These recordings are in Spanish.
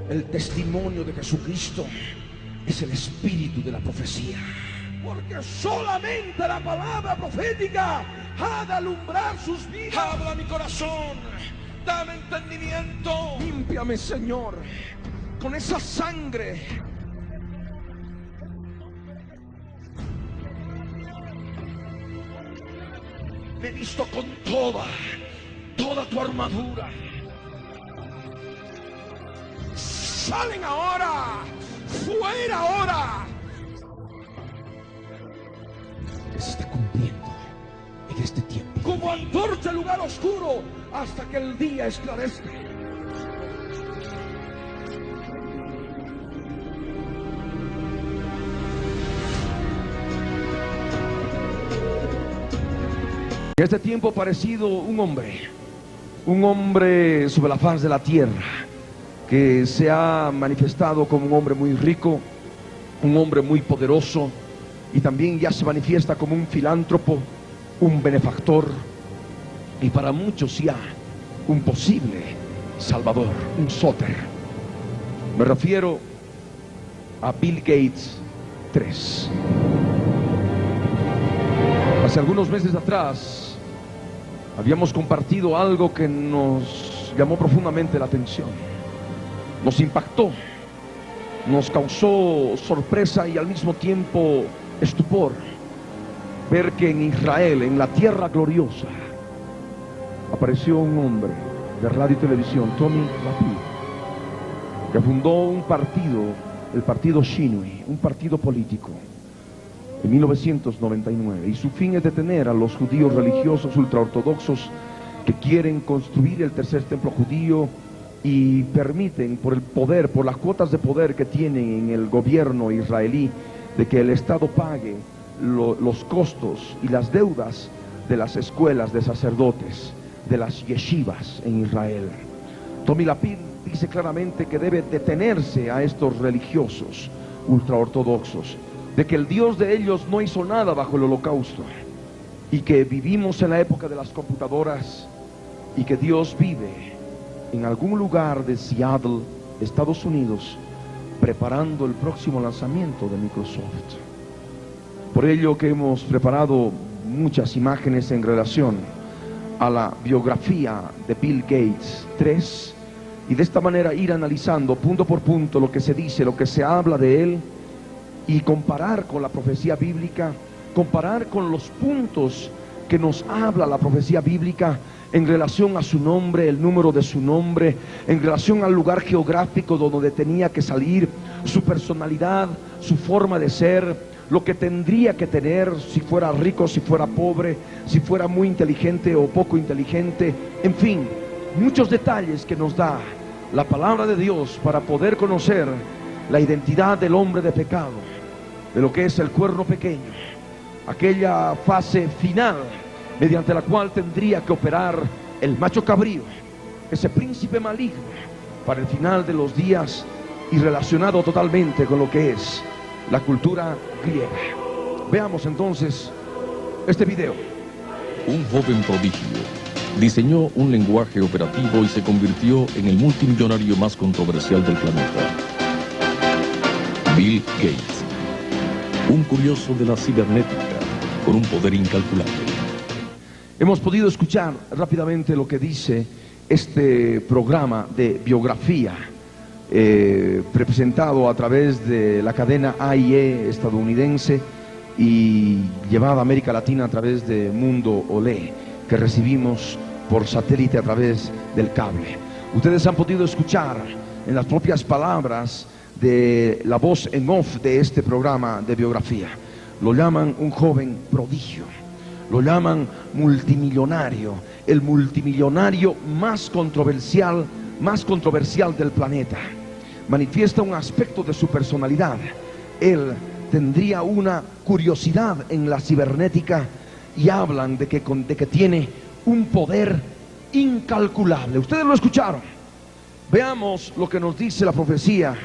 El testimonio de Jesucristo es el espíritu de la profecía. Porque solamente la palabra profética ha de alumbrar sus vidas. Habla mi corazón, dame entendimiento. Límpiame, Señor, con esa sangre. Me he visto con toda tu armadura. Salen ahora, fuera ahora. Que se está cumpliendo en este tiempo. Como antorcha el lugar oscuro hasta que el día esclarezca. En este tiempo ha aparecido un hombre sobre la faz de la tierra, que se ha manifestado como un hombre muy rico, un hombre muy poderoso, y también ya se manifiesta como un filántropo, un benefactor, y para muchos ya un posible salvador, un sóter. Me refiero a Bill Gates III. Hace algunos meses atrás habíamos compartido algo que nos llamó profundamente la atención, nos impactó, nos causó sorpresa y al mismo tiempo estupor ver que en Israel, en la tierra gloriosa, apareció un hombre de radio y televisión, Tommy Lapid, que fundó un partido, el partido Shinui, un partido político, en 1999, y su fin es detener a los judíos religiosos ultraortodoxos que quieren construir el tercer templo judío y permiten, por el poder, por las cuotas de poder que tienen en el gobierno israelí, de que el Estado pague los costos y las deudas de las escuelas de sacerdotes, de las yeshivas en Israel. Tommy Lapid dice claramente que debe detenerse a estos religiosos ultraortodoxos, de que el Dios de ellos no hizo nada bajo el holocausto, y que vivimos en la época de las computadoras, y que Dios vive en algún lugar de Seattle, Estados Unidos, preparando el próximo lanzamiento de Microsoft. Por ello que hemos preparado muchas imágenes en relación a la biografía de Bill Gates III, y de esta manera ir analizando punto por punto lo que se dice, lo que se habla de él, y comparar con la profecía bíblica, comparar con los puntos que nos habla la profecía bíblica en relación a su nombre, el número de su nombre, en relación al lugar geográfico donde tenía que salir, su personalidad, su forma de ser, lo que tendría que tener, si fuera rico, si fuera pobre, si fuera muy inteligente o poco inteligente, en fin, muchos detalles que nos da la palabra de Dios para poder conocer la identidad del hombre de pecado, de lo que es el cuerno pequeño, aquella fase final mediante la cual tendría que operar el macho cabrío, ese príncipe maligno, para el final de los días, y relacionado totalmente con lo que es la cultura griega. Veamos entonces este video. Un joven prodigio diseñó un lenguaje operativo y se convirtió en el multimillonario más controversial del planeta. Bill Gates, un curioso de la cibernética con un poder incalculable. Hemos podido escuchar rápidamente lo que dice este programa de biografía presentado a través de la cadena AIE estadounidense y llevada a América Latina a través de Mundo Olé, que recibimos por satélite a través del cable. Ustedes han podido escuchar en las propias palabras de la voz en off de este programa de biografía. Lo llaman un joven prodigio, lo llaman multimillonario, el multimillonario más controversial del planeta. Manifiesta un aspecto de su personalidad. Él tendría una curiosidad en la cibernética y hablan de que tiene un poder incalculable. Ustedes lo escucharon. Veamos lo que nos dice la profecía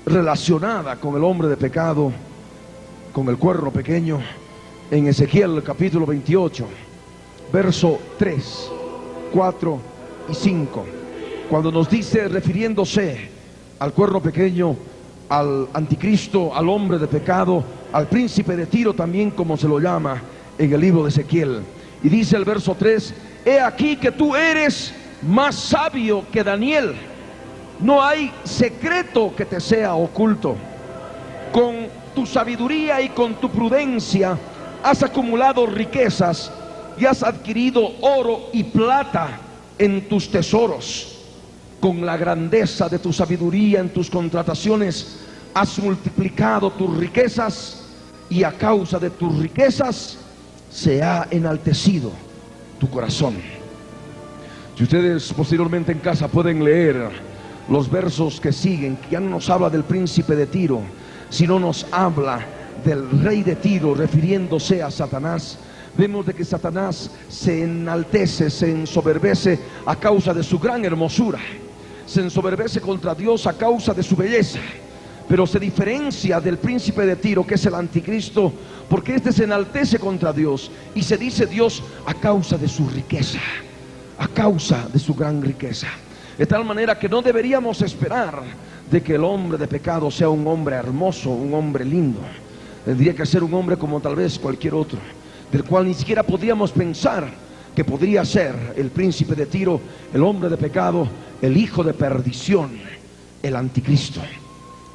relacionada con el hombre de pecado, con el cuerno pequeño, en Ezequiel capítulo 28, verso 3, 4 y 5, cuando nos dice, refiriéndose al cuerno pequeño, al anticristo, al hombre de pecado, al príncipe de Tiro también, como se lo llama en el libro de Ezequiel. Y dice el verso 3: he aquí que tú eres más sabio que Daniel, no hay secreto que te sea oculto. Con tu sabiduría y con tu prudencia has acumulado riquezas y has adquirido oro y plata en tus tesoros. Con la grandeza de tu sabiduría en tus contrataciones has multiplicado tus riquezas, y a causa de tus riquezas se ha enaltecido tu corazón. Si ustedes posteriormente en casa pueden leer los versos que siguen, que ya no nos habla del príncipe de Tiro, sino nos habla del rey de Tiro, refiriéndose a Satanás. Vemos de que Satanás se enaltece, se ensoberbece a causa de su gran hermosura, se ensoberbece contra Dios a causa de su belleza, pero se diferencia del príncipe de Tiro, que es el anticristo, porque este se enaltece contra Dios y se dice Dios a causa de su riqueza, a causa de su gran riqueza. De tal manera que no deberíamos esperar de que el hombre de pecado sea un hombre hermoso, un hombre lindo. Tendría que ser un hombre como tal vez cualquier otro, del cual ni siquiera podríamos pensar que podría ser el príncipe de Tiro, el hombre de pecado, el hijo de perdición, el anticristo.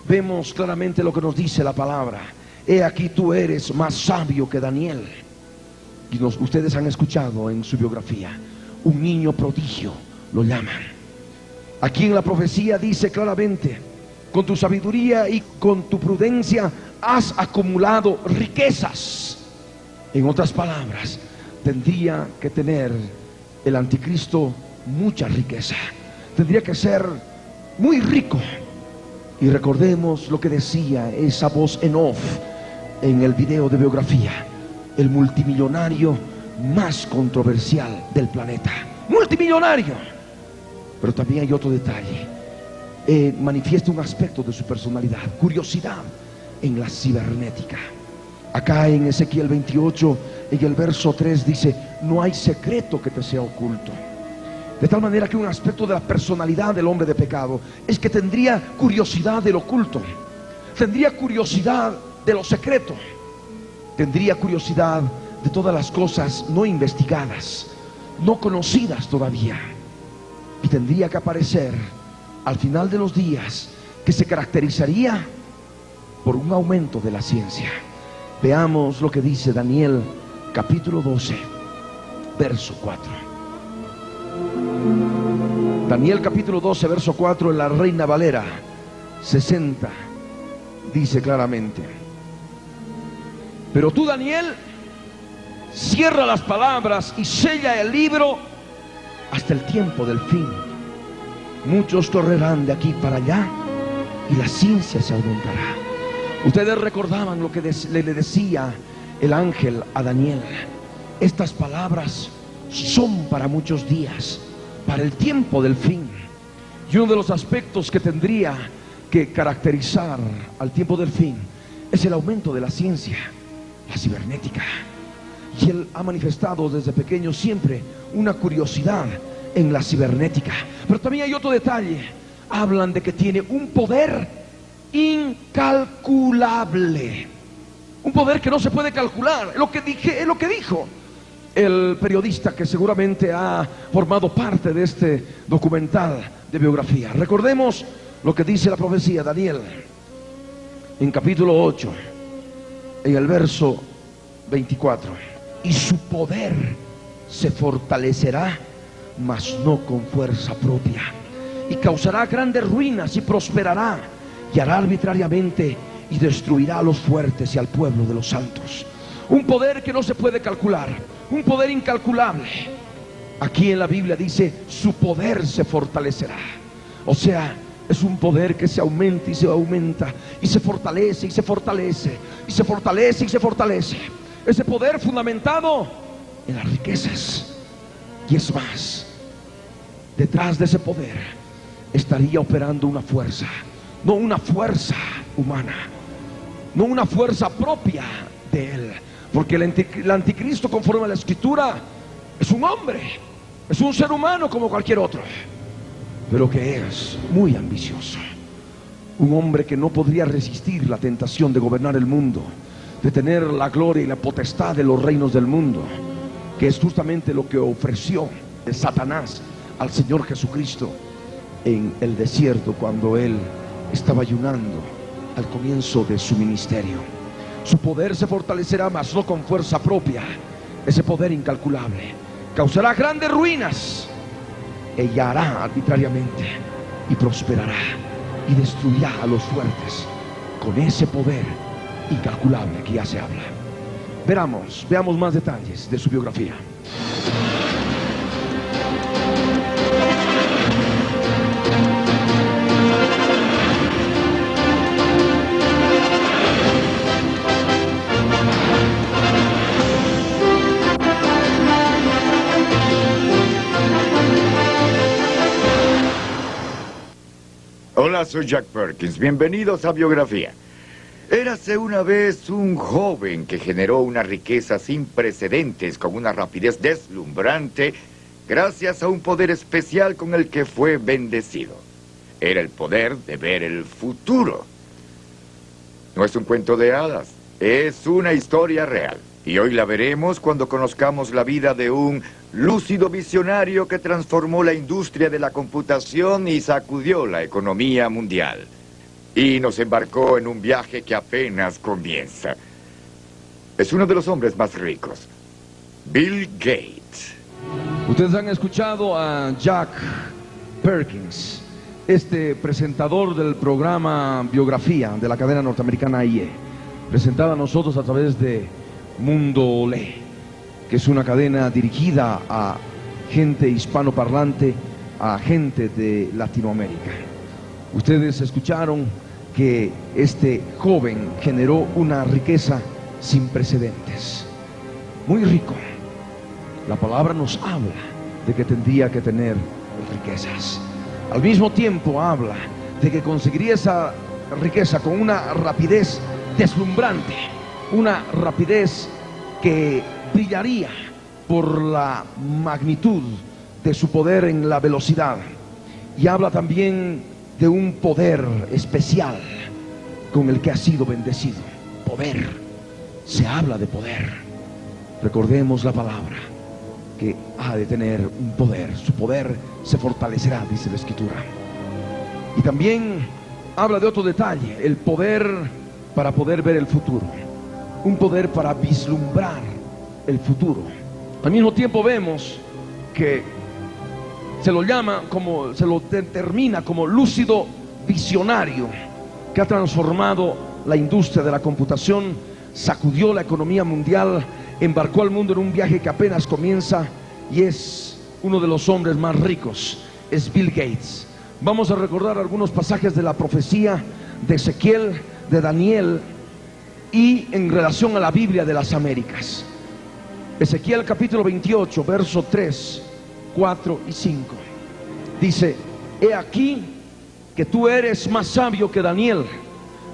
Vemos claramente lo que nos dice la palabra: he aquí tú eres más sabio que Daniel. Y ustedes han escuchado en su biografía, un niño prodigio lo llaman. Aquí en la profecía dice claramente: con tu sabiduría y con tu prudencia has acumulado riquezas. En otras palabras, tendría que tener el anticristo mucha riqueza, tendría que ser muy rico. Y recordemos lo que decía esa voz en off en el video de biografía: el multimillonario más controversial del planeta. Multimillonario. Pero también hay otro detalle: manifiesta un aspecto de su personalidad, curiosidad en la cibernética. Acá en Ezequiel 28, en el verso 3 dice: no hay secreto que te sea oculto. De tal manera que un aspecto de la personalidad del hombre de pecado es que tendría curiosidad del oculto, tendría curiosidad de lo secreto, tendría curiosidad de todas las cosas no investigadas, no conocidas todavía. Y tendría que aparecer al final de los días, que se caracterizaría por un aumento de la ciencia. Veamos lo que dice Daniel capítulo 12, verso 4. Daniel capítulo 12, verso 4, en la Reina Valera 60, dice claramente: pero tú, Daniel, cierra las palabras y sella el libro hasta el tiempo del fin. Muchos correrán de aquí para allá y la ciencia se aumentará. Ustedes recordaban lo que le decía el ángel a Daniel: estas palabras son para muchos días, para el tiempo del fin. Y uno de los aspectos que tendría que caracterizar al tiempo del fin es el aumento de la ciencia, la cibernética. Y él ha manifestado desde pequeño siempre una curiosidad en la cibernética. Pero también hay otro detalle: hablan de que tiene un poder incalculable, un poder que no se puede calcular. Es lo que dijo el periodista que seguramente ha formado parte de este documental de biografía. Recordemos lo que dice la profecía, Daniel, en capítulo 8, en el verso 24: y su poder se fortalecerá, mas no con fuerza propia, y causará grandes ruinas y prosperará, y hará arbitrariamente y destruirá a los fuertes y al pueblo de los santos. Un poder que no se puede calcular, un poder incalculable. Aquí en la Biblia dice: su poder se fortalecerá. O sea, es un poder que se aumenta y se aumenta, y se fortalece y se fortalece, y se fortalece y se fortalece. Ese poder fundamentado en las riquezas. Y es más, detrás de ese poder estaría operando una fuerza, no una fuerza humana, no una fuerza propia de él. Porque el anticristo, conforme a la escritura, es un hombre, es un ser humano como cualquier otro, pero que es muy ambicioso, Un hombre que no podría resistir la tentación de gobernar el mundo, de tener la gloria y la potestad de los reinos del mundo, que es justamente lo que ofreció Satanás al Señor Jesucristo en el desierto cuando Él estaba ayunando al comienzo de su ministerio. Su poder se fortalecerá, mas no con fuerza propia. Ese poder incalculable causará grandes ruinas. Ella hará arbitrariamente y prosperará y destruirá a los fuertes con ese poder incalculable que ya se habla. Veamos más detalles de su biografía. Hola, soy Jack Perkins. Bienvenidos a Biografía. Érase una vez un joven que generó una riqueza sin precedentes con una rapidez deslumbrante gracias a un poder especial con el que fue bendecido. Era el poder de ver el futuro. No es un cuento de hadas, es una historia real. Y hoy la veremos cuando conozcamos la vida de un lúcido visionario que transformó la industria de la computación y sacudió la economía mundial. Y nos embarcó en un viaje que apenas comienza. Es uno de los hombres más ricos, Bill Gates. Ustedes han escuchado a Jack Perkins, este presentador del programa Biografía de la cadena norteamericana IE, presentado a nosotros a través de Mundo Olé, que es una cadena dirigida a gente hispanoparlante, a gente de Latinoamérica. Ustedes escucharon que este joven generó una riqueza sin precedentes, muy rico. La palabra nos habla de que tendría que tener riquezas. Al mismo tiempo habla de que conseguiría esa riqueza con una rapidez deslumbrante, una rapidez que brillaría por la magnitud de su poder en la velocidad. Y habla también de un poder especial con el que ha sido bendecido. Poder, se habla de poder. Recordemos la palabra, que ha de tener un poder. Su poder se fortalecerá, dice la Escritura. Y también habla de otro detalle, el poder para poder ver el futuro, un poder para vislumbrar el futuro. Al mismo tiempo vemos que se lo llama, como se lo determina como lúcido visionario, que ha transformado la industria de la computación, sacudió la economía mundial, embarcó al mundo en un viaje que apenas comienza, y es uno de los hombres más ricos, es Bill Gates. Vamos a recordar algunos pasajes de la profecía de Ezequiel, de Daniel, y en relación a la Biblia de las Américas. Ezequiel capítulo 28, verso 3, 4 y 5. Dice: he aquí que tú eres más sabio que Daniel,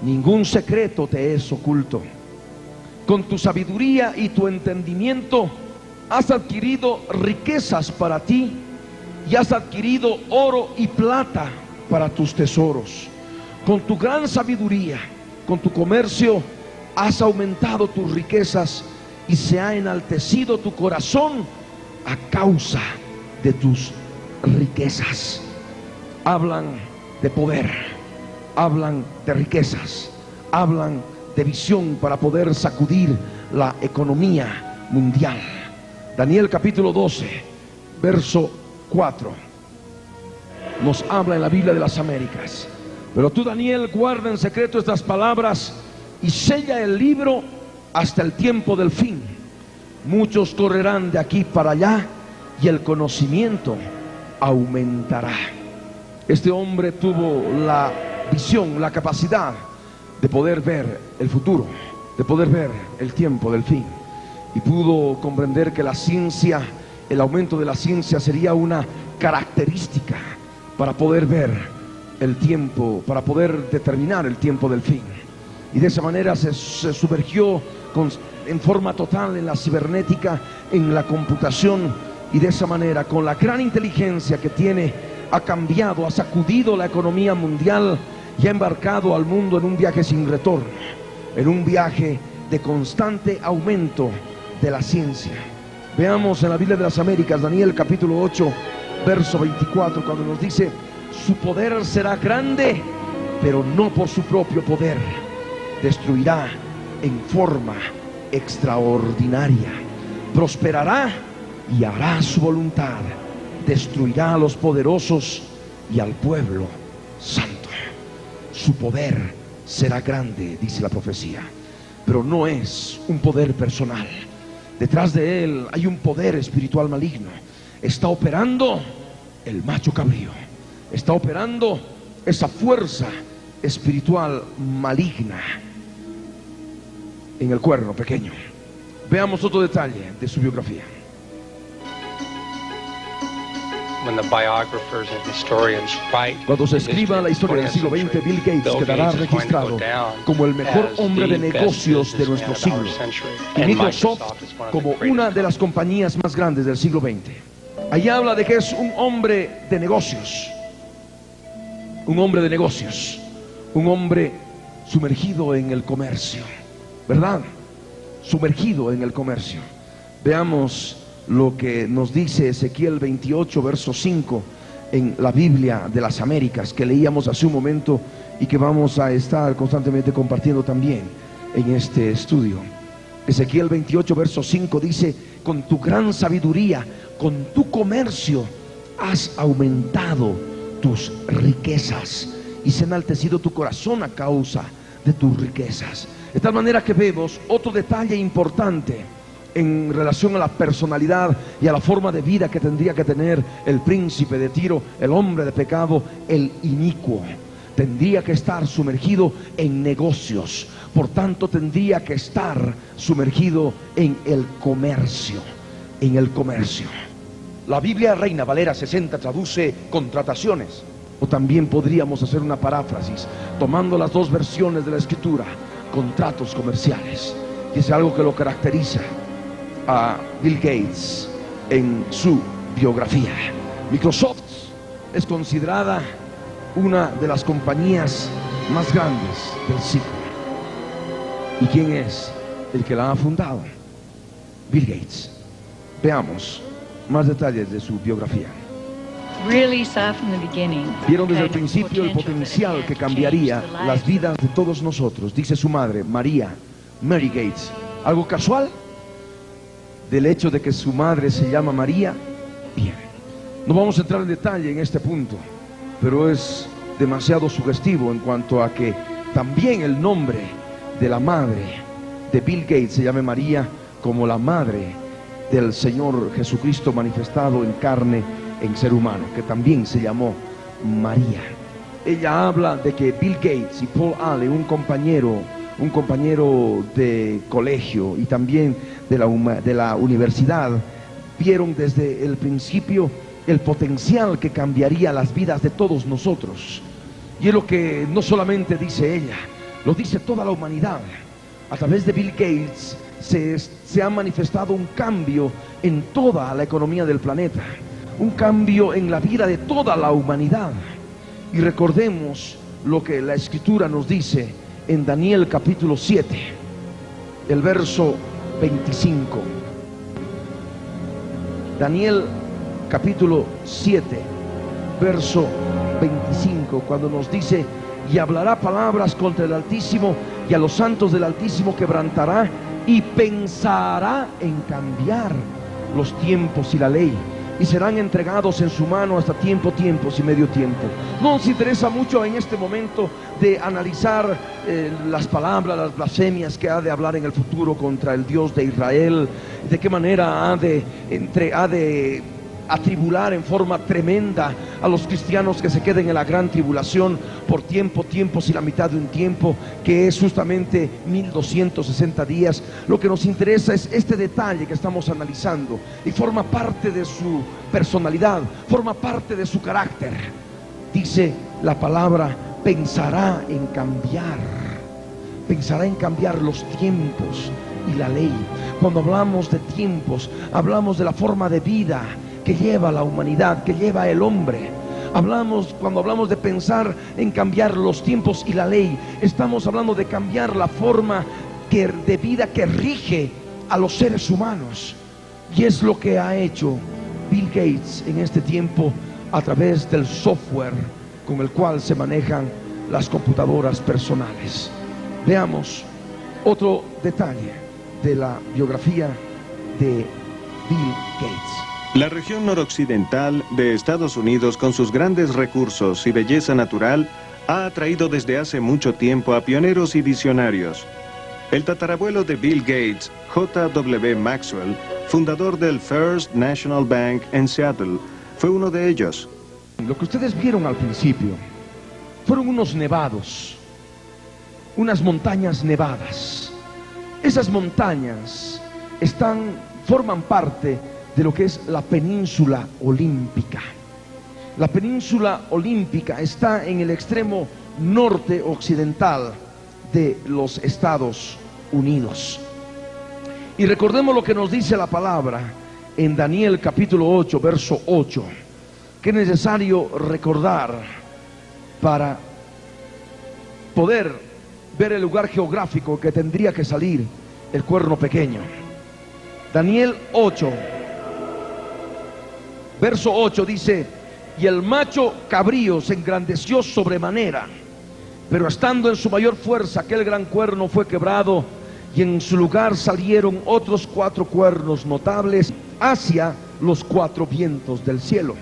ningún secreto te es oculto. Con tu sabiduría y tu entendimiento has adquirido riquezas para ti, y has adquirido oro y plata para tus tesoros. Con tu gran sabiduría, con tu comercio, has aumentado tus riquezas, y se ha enaltecido tu corazón a causa de tus riquezas. Hablan de poder, hablan de riquezas, hablan de visión para poder sacudir la economía mundial. Daniel capítulo 12, verso 4, nos habla en la Biblia de las Américas: pero tú, Daniel, guarda en secreto estas palabras y sella el libro hasta el tiempo del fin. Muchos correrán de aquí para allá, y el conocimiento aumentará. Este hombre tuvo la visión, la capacidad de poder ver el futuro, de poder ver el tiempo del fin, y pudo comprender que la ciencia, el aumento de la ciencia sería una característica para poder ver el tiempo, para poder determinar el tiempo del fin. Y de esa manera se sumergió en forma total en la cibernética, en la computación, y de esa manera, con la gran inteligencia que tiene, ha cambiado, ha sacudido la economía mundial, y ha embarcado al mundo en un viaje sin retorno, en un viaje de constante aumento de la ciencia. Veamos en la Biblia de las Américas, Daniel capítulo 8, verso 24, cuando nos dice: su poder será grande, pero no por su propio poder. Destruirá en forma extraordinaria. Prosperará y hará su voluntad. Destruirá a los poderosos y al pueblo santo. Su poder será grande, dice la profecía, pero no es un poder personal. Detrás de él hay un poder espiritual maligno. Está operando el macho cabrío. Está operando esa fuerza espiritual maligna en el cuerno pequeño. Veamos otro detalle de su biografía. Cuando se escriba la historia del siglo XX, Bill Gates quedará registrado como el mejor hombre de negocios de nuestro siglo, y Microsoft como una de las compañías más grandes del siglo XX. Ahí habla de que es un hombre de negocios, un hombre de negocios, un hombre sumergido en el comercio, ¿verdad? Sumergido en el comercio. Veamos lo que nos dice Ezequiel 28, verso 5 en la Biblia de las Américas, que leíamos hace un momento y que vamos a estar constantemente compartiendo también en este estudio. Ezequiel 28, verso 5 dice: con tu gran sabiduría, con tu comercio, has aumentado tus riquezas y se ha enaltecido tu corazón a causa de tus riquezas. De tal manera que vemos otro detalle importante en relación a la personalidad y a la forma de vida que tendría que tener el príncipe de Tiro, el hombre de pecado, el inicuo. Tendría que estar sumergido en negocios, por tanto tendría que estar sumergido en el comercio, en el comercio. La Biblia Reina Valera 60 traduce contrataciones, o también podríamos hacer una paráfrasis tomando las dos versiones de la Escritura: contratos comerciales. Y es algo que lo caracteriza a Bill Gates en su biografía. Microsoft es considerada una de las compañías más grandes del siglo. ¿Y quién es el que la ha fundado? Bill Gates. Veamos más detalles de su biografía. Vieron desde el principio el potencial que cambiaría las vidas de todos nosotros, dice su madre, Mary Gates. ¿Algo casual? Del hecho de que su madre se llama María. Bien, no vamos a entrar en detalle en este punto, pero es demasiado sugestivo en cuanto a que también el nombre de la madre de Bill Gates se llame María, como la madre del Señor Jesucristo manifestado en carne, en ser humano, que también se llamó María. Ella habla de que Bill Gates y Paul Allen, un compañero de colegio y también de la universidad, vieron desde el principio el potencial que cambiaría las vidas de todos nosotros. Y es lo que no solamente dice ella, lo dice toda la humanidad. A través de Bill Gates se ha manifestado un cambio en toda la economía del planeta, un cambio en la vida de toda la humanidad. Y recordemos lo que la Escritura nos dice en Daniel capítulo 7, el verso 25. Daniel capítulo 7, verso 25, cuando nos dice: y hablará palabras contra el Altísimo, y a los santos del Altísimo quebrantará, y pensará en cambiar los tiempos y la ley, y serán entregados en su mano hasta tiempos y medio tiempo. No nos interesa mucho en este momento de analizar las palabras, las blasfemias que ha de hablar en el futuro contra el Dios de Israel, de qué manera ha de atribular en forma tremenda a los cristianos que se queden en la gran tribulación por tiempos y la mitad de un tiempo, que es justamente 1260 días. Lo que nos interesa es este detalle que estamos analizando, y forma parte de su personalidad, forma parte de su carácter. Dice la palabra: pensará en cambiar los tiempos y la ley. Cuando hablamos de tiempos, hablamos de la forma de vida que lleva la humanidad, que lleva el hombre. Cuando hablamos de pensar en cambiar los tiempos y la ley, estamos hablando de cambiar la forma de vida que rige a los seres humanos. Y es lo que ha hecho Bill Gates en este tiempo a través del software con el cual se manejan las computadoras personales. Veamos otro detalle de la biografía de Bill Gates. La región noroccidental de Estados Unidos, con sus grandes recursos y belleza natural, ha atraído desde hace mucho tiempo a pioneros y visionarios. El tatarabuelo de Bill Gates, J.W. Maxwell, fundador del First National Bank en Seattle, fue uno de ellos. Lo que ustedes vieron al principio fueron unos nevados, unas montañas nevadas. Esas montañas forman parte de lo que es la península olímpica. La península olímpica está en el extremo norte occidental de los Estados Unidos. Y recordemos lo que nos dice la palabra en Daniel capítulo 8, verso 8, que es necesario recordar para poder ver el lugar geográfico que tendría que salir el cuerno pequeño. Daniel 8, verso 8 dice: y el macho cabrío se engrandeció sobremanera, pero estando en su mayor fuerza aquel gran cuerno fue quebrado, y en su lugar salieron otros 4 cuernos notables hacia los 4 vientos del cielo.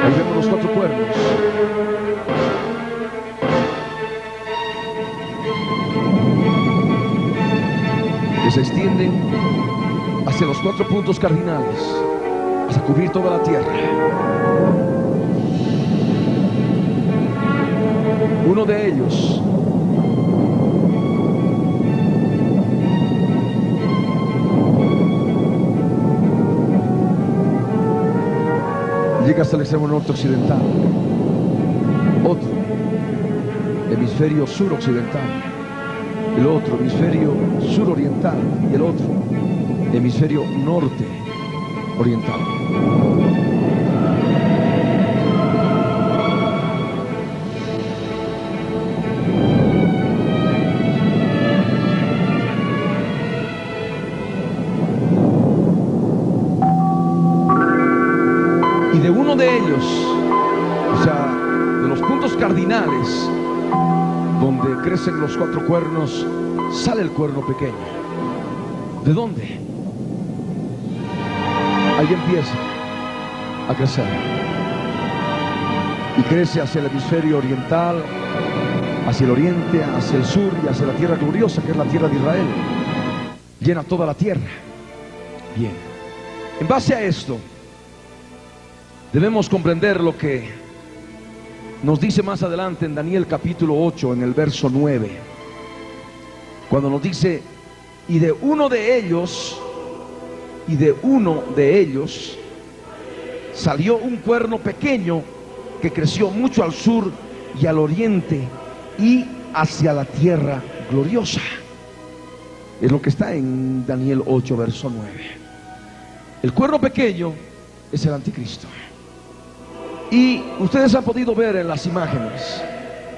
Ahí vemos los 4 cuernos. Que se extienden hacia los 4 puntos cardinales, hasta cubrir toda la tierra. Uno de ellos llega hasta el extremo norte occidental, otro hemisferio sur occidental, el otro hemisferio sur oriental y el otro hemisferio norte oriental. Y de uno de ellos, o sea, de los puntos cardinales donde crecen los 4 cuernos, sale el cuerno pequeño. ¿De dónde? Ahí empieza a crecer. Y crece hacia el hemisferio oriental, hacia el oriente, hacia el sur y hacia la tierra gloriosa, que es la tierra de Israel. Llena toda la tierra. Bien. En base a esto, debemos comprender lo que nos dice más adelante en Daniel capítulo 8, en el verso 9, cuando nos dice: y de uno de ellos salió un cuerno pequeño que creció mucho al sur y al oriente y hacia la tierra gloriosa. Es lo que está en Daniel 8, verso 9. El cuerno pequeño es el anticristo. Y ustedes han podido ver en las imágenes,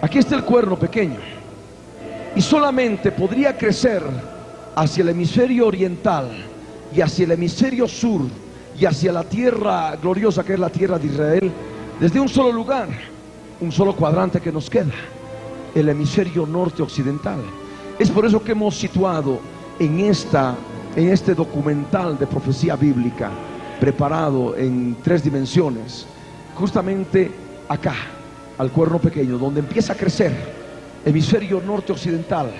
aquí está el cuerno pequeño, y solamente podría crecer hacia el hemisferio oriental y hacia el hemisferio sur y hacia la tierra gloriosa, que es la tierra de Israel, desde un solo lugar, un solo cuadrante que nos queda, el hemisferio norte occidental. Es por eso que hemos situado en este documental de profecía bíblica, preparado en 3 dimensiones, justamente acá, al cuerno pequeño, donde empieza a crecer, hemisferio norte occidental,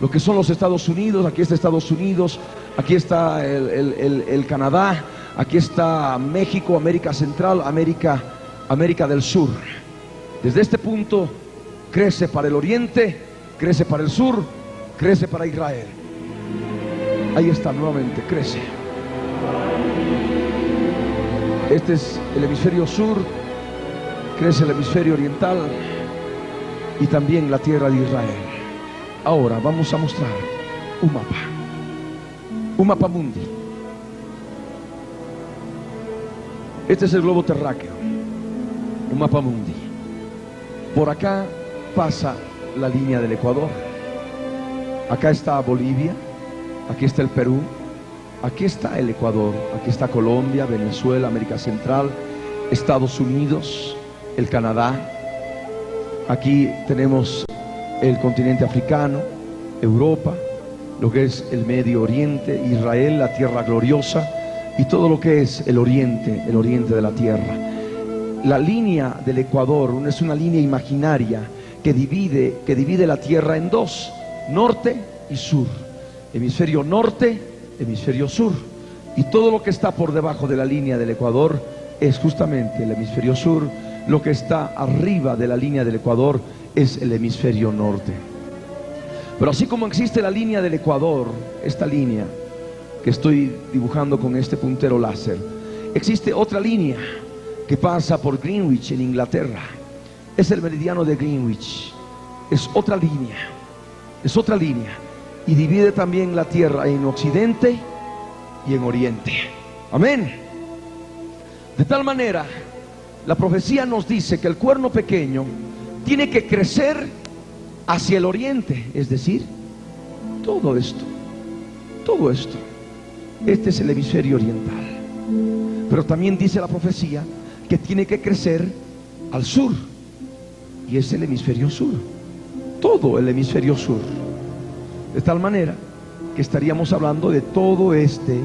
lo que son los Estados Unidos. Aquí está Estados Unidos, aquí está el Canadá, aquí está México, América Central, América del Sur. Desde este punto crece para el oriente, crece para el sur, crece para Israel. Ahí está nuevamente, crece. Este es el hemisferio sur crece el hemisferio oriental y también la tierra de Israel. Ahora vamos a mostrar un mapa mundi. Este es el globo terráqueo, un mapa mundi. Por acá pasa la línea del Ecuador. Acá está Bolivia, aquí está el Perú, aquí está el Ecuador, aquí está Colombia, Venezuela, América Central, Estados Unidos, el Canadá. Aquí tenemos el continente africano, Europa, lo que es el Medio Oriente, Israel, la tierra gloriosa, y todo lo que es el oriente de la tierra. La línea del Ecuador es una línea imaginaria que divide la tierra en dos, norte y sur, hemisferio norte, hemisferio sur, y todo lo que está por debajo de la línea del Ecuador es justamente el hemisferio sur. Lo que está arriba de la línea del Ecuador es el hemisferio norte. Pero así como existe la línea del Ecuador, esta línea que estoy dibujando con este puntero láser, existe otra línea que pasa por Greenwich en Inglaterra. Es el meridiano de Greenwich. Es otra línea, y divide también la tierra en occidente y en oriente. Amén. De tal manera, la profecía nos dice que el cuerno pequeño tiene que crecer hacia el oriente, es decir, todo esto, este es el hemisferio oriental. Pero también dice la profecía que tiene que crecer al sur, y es el hemisferio sur, todo el hemisferio sur. De tal manera que estaríamos hablando de todo este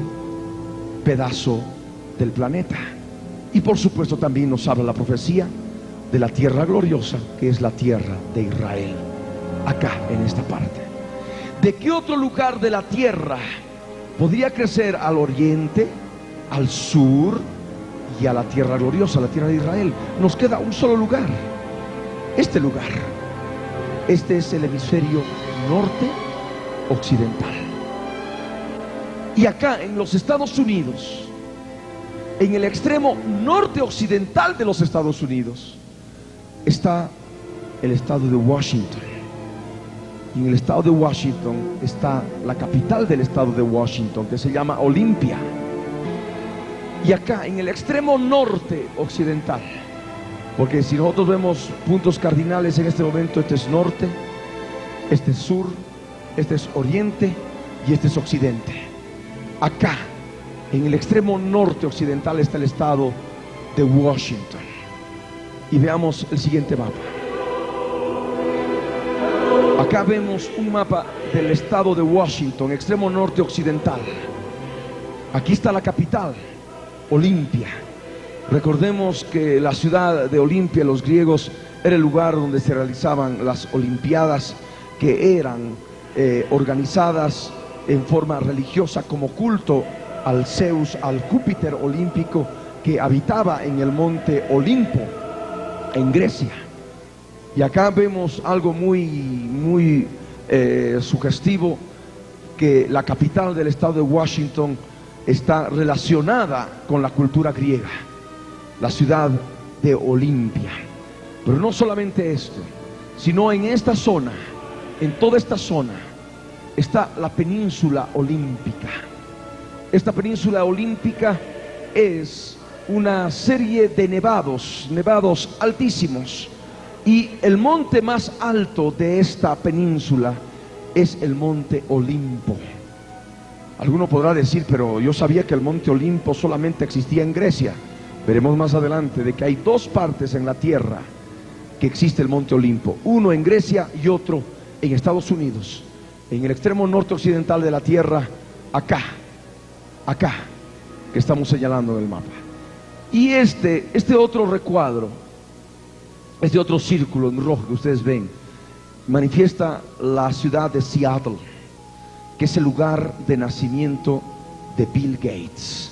pedazo del planeta. Y por supuesto también nos habla la profecía de la tierra gloriosa, que es la tierra de Israel, acá en esta parte. ¿De qué otro lugar de la tierra podría crecer al oriente, al sur y a la tierra gloriosa, la tierra de Israel? Nos queda un solo lugar, este lugar. Este es el hemisferio norte occidental. Y acá en los Estados Unidos, en el extremo norte occidental de los Estados Unidos, está el estado de Washington. Y en el estado de Washington está la capital del estado de Washington, que se llama Olympia. Y acá en el extremo norte occidental, porque si nosotros vemos puntos cardinales en este momento, este es norte, este es sur, este es oriente y este es occidente. Acá en el extremo norte occidental está el estado de Washington. Y veamos el siguiente mapa. Acá vemos un mapa del estado de Washington, extremo norte occidental. Aquí está la capital, Olimpia. Recordemos que la ciudad de Olimpia, los griegos, era el lugar donde se realizaban las olimpiadas, que eran organizadas en forma religiosa como culto al Zeus, al Júpiter olímpico, que habitaba en el monte Olimpo, en Grecia. Y acá vemos algo muy sugestivo, que la capital del estado de Washington está relacionada con la cultura griega, la ciudad de Olimpia. Pero no solamente esto, sino en esta zona, en toda esta zona, está la península olímpica. Esta península olímpica es una serie de nevados altísimos, y el monte más alto de esta península es el monte Olimpo. Alguno podrá decir, pero yo sabía que el monte Olimpo solamente existía en Grecia. Veremos más adelante de que hay dos partes en la tierra que existe el monte Olimpo, uno en Grecia y otro en Estados Unidos, en el extremo norte occidental de la tierra, acá que estamos señalando en el mapa. Y este otro recuadro, este otro círculo en rojo que ustedes ven, manifiesta la ciudad de Seattle, que es el lugar de nacimiento de Bill Gates.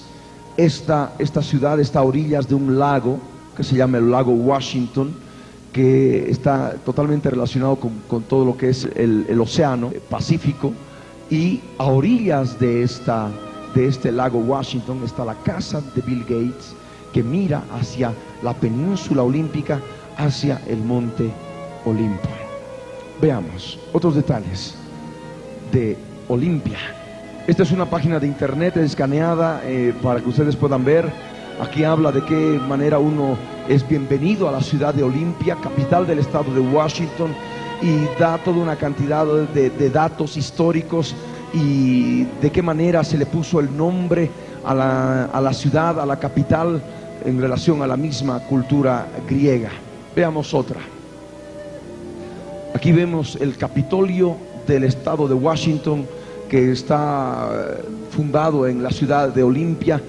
Esta ciudad está a orillas de un lago que se llama el lago Washington, que está totalmente relacionado con todo lo que es el océano Pacífico. Y a orillas de este lago Washington está la casa de Bill Gates, que mira hacia la península olímpica, hacia el monte Olimpo. Veamos otros detalles de Olimpia. Esta es una página de internet escaneada para que ustedes puedan ver. Aquí habla de qué manera uno es bienvenido a la ciudad de Olimpia, capital del estado de Washington, y da toda una cantidad de datos históricos y de qué manera se le puso el nombre a la ciudad, a la capital, en relación a la misma cultura griega. Veamos otra. Aquí vemos el Capitolio del estado de Washington, que está fundado en la ciudad de Olimpia.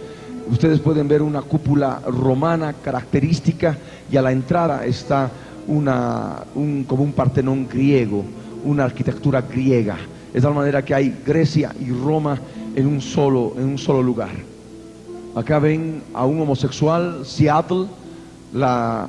Ustedes pueden ver una cúpula romana característica, y a la entrada está como un Partenón griego, una arquitectura griega, de tal manera que hay Grecia y Roma en un solo lugar. Acá ven a un homosexual. Seattle, la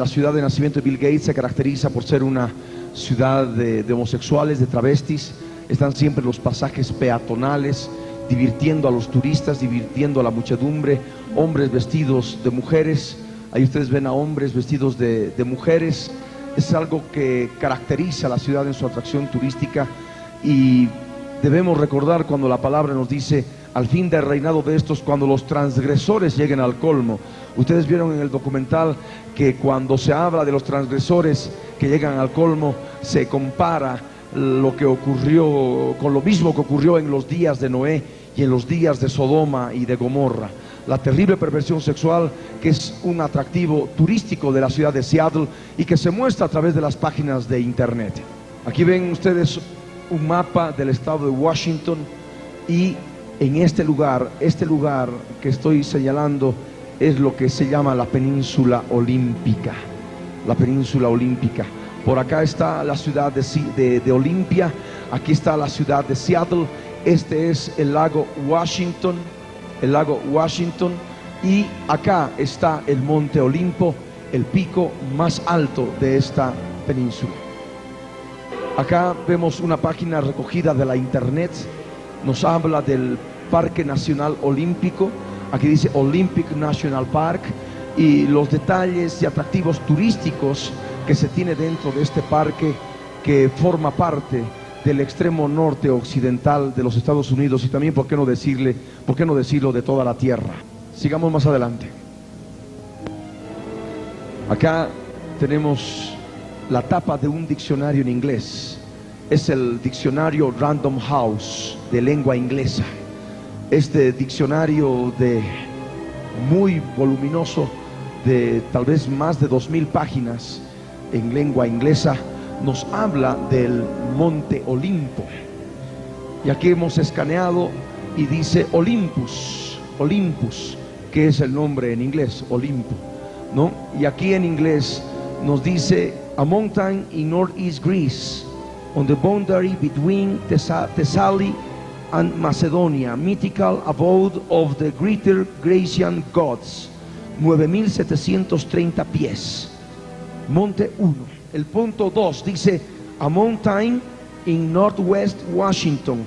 ciudad de nacimiento de Bill Gates, se caracteriza por ser una ciudad de homosexuales, de travestis. Están siempre los pasajes peatonales, divirtiendo a los turistas, divirtiendo a la muchedumbre, hombres vestidos de mujeres. Ahí ustedes ven a hombres vestidos de mujeres. Es algo que caracteriza a la ciudad en su atracción turística, y debemos recordar cuando la palabra nos dice: al fin del reinado de estos, cuando los transgresores lleguen al colmo. Ustedes vieron en el documental que cuando se habla de los transgresores que llegan al colmo, se compara lo que ocurrió con lo mismo que ocurrió en los días de Noé y en los días de Sodoma y de Gomorra. La terrible perversión sexual, que es un atractivo turístico de la ciudad de Seattle y que se muestra a través de las páginas de internet. Aquí ven ustedes un mapa del estado de Washington, y en este lugar que estoy señalando es lo que se llama la península olímpica. La península olímpica. Por acá está la ciudad de Olimpia, aquí está la ciudad de Seattle. Este es el lago Washington, y acá está el monte Olimpo, el pico más alto de esta península. Acá vemos una página recogida de la internet, nos habla del Parque Nacional Olímpico. Aquí dice Olympic National Park, y los detalles y atractivos turísticos que se tiene dentro de este parque, que forma parte del extremo norte occidental de los Estados Unidos, y también, ¿por qué no decirlo, de toda la tierra? Sigamos más adelante. Acá tenemos la tapa de un diccionario en inglés. Es el diccionario Random House de lengua inglesa. Este diccionario muy voluminoso, de tal vez más de 2000 páginas en lengua inglesa, nos habla del monte Olimpo. Y aquí hemos escaneado y dice Olympus, que es el nombre en inglés, Olimpo, ¿no? Y aquí en inglés nos dice a mountain in northeast Greece, on the boundary between Thessaly and Macedonia, mythical abode of the greater Grecian gods, 9.730 pies. Monte 1. El punto 2 dice a mountain in northwest Washington,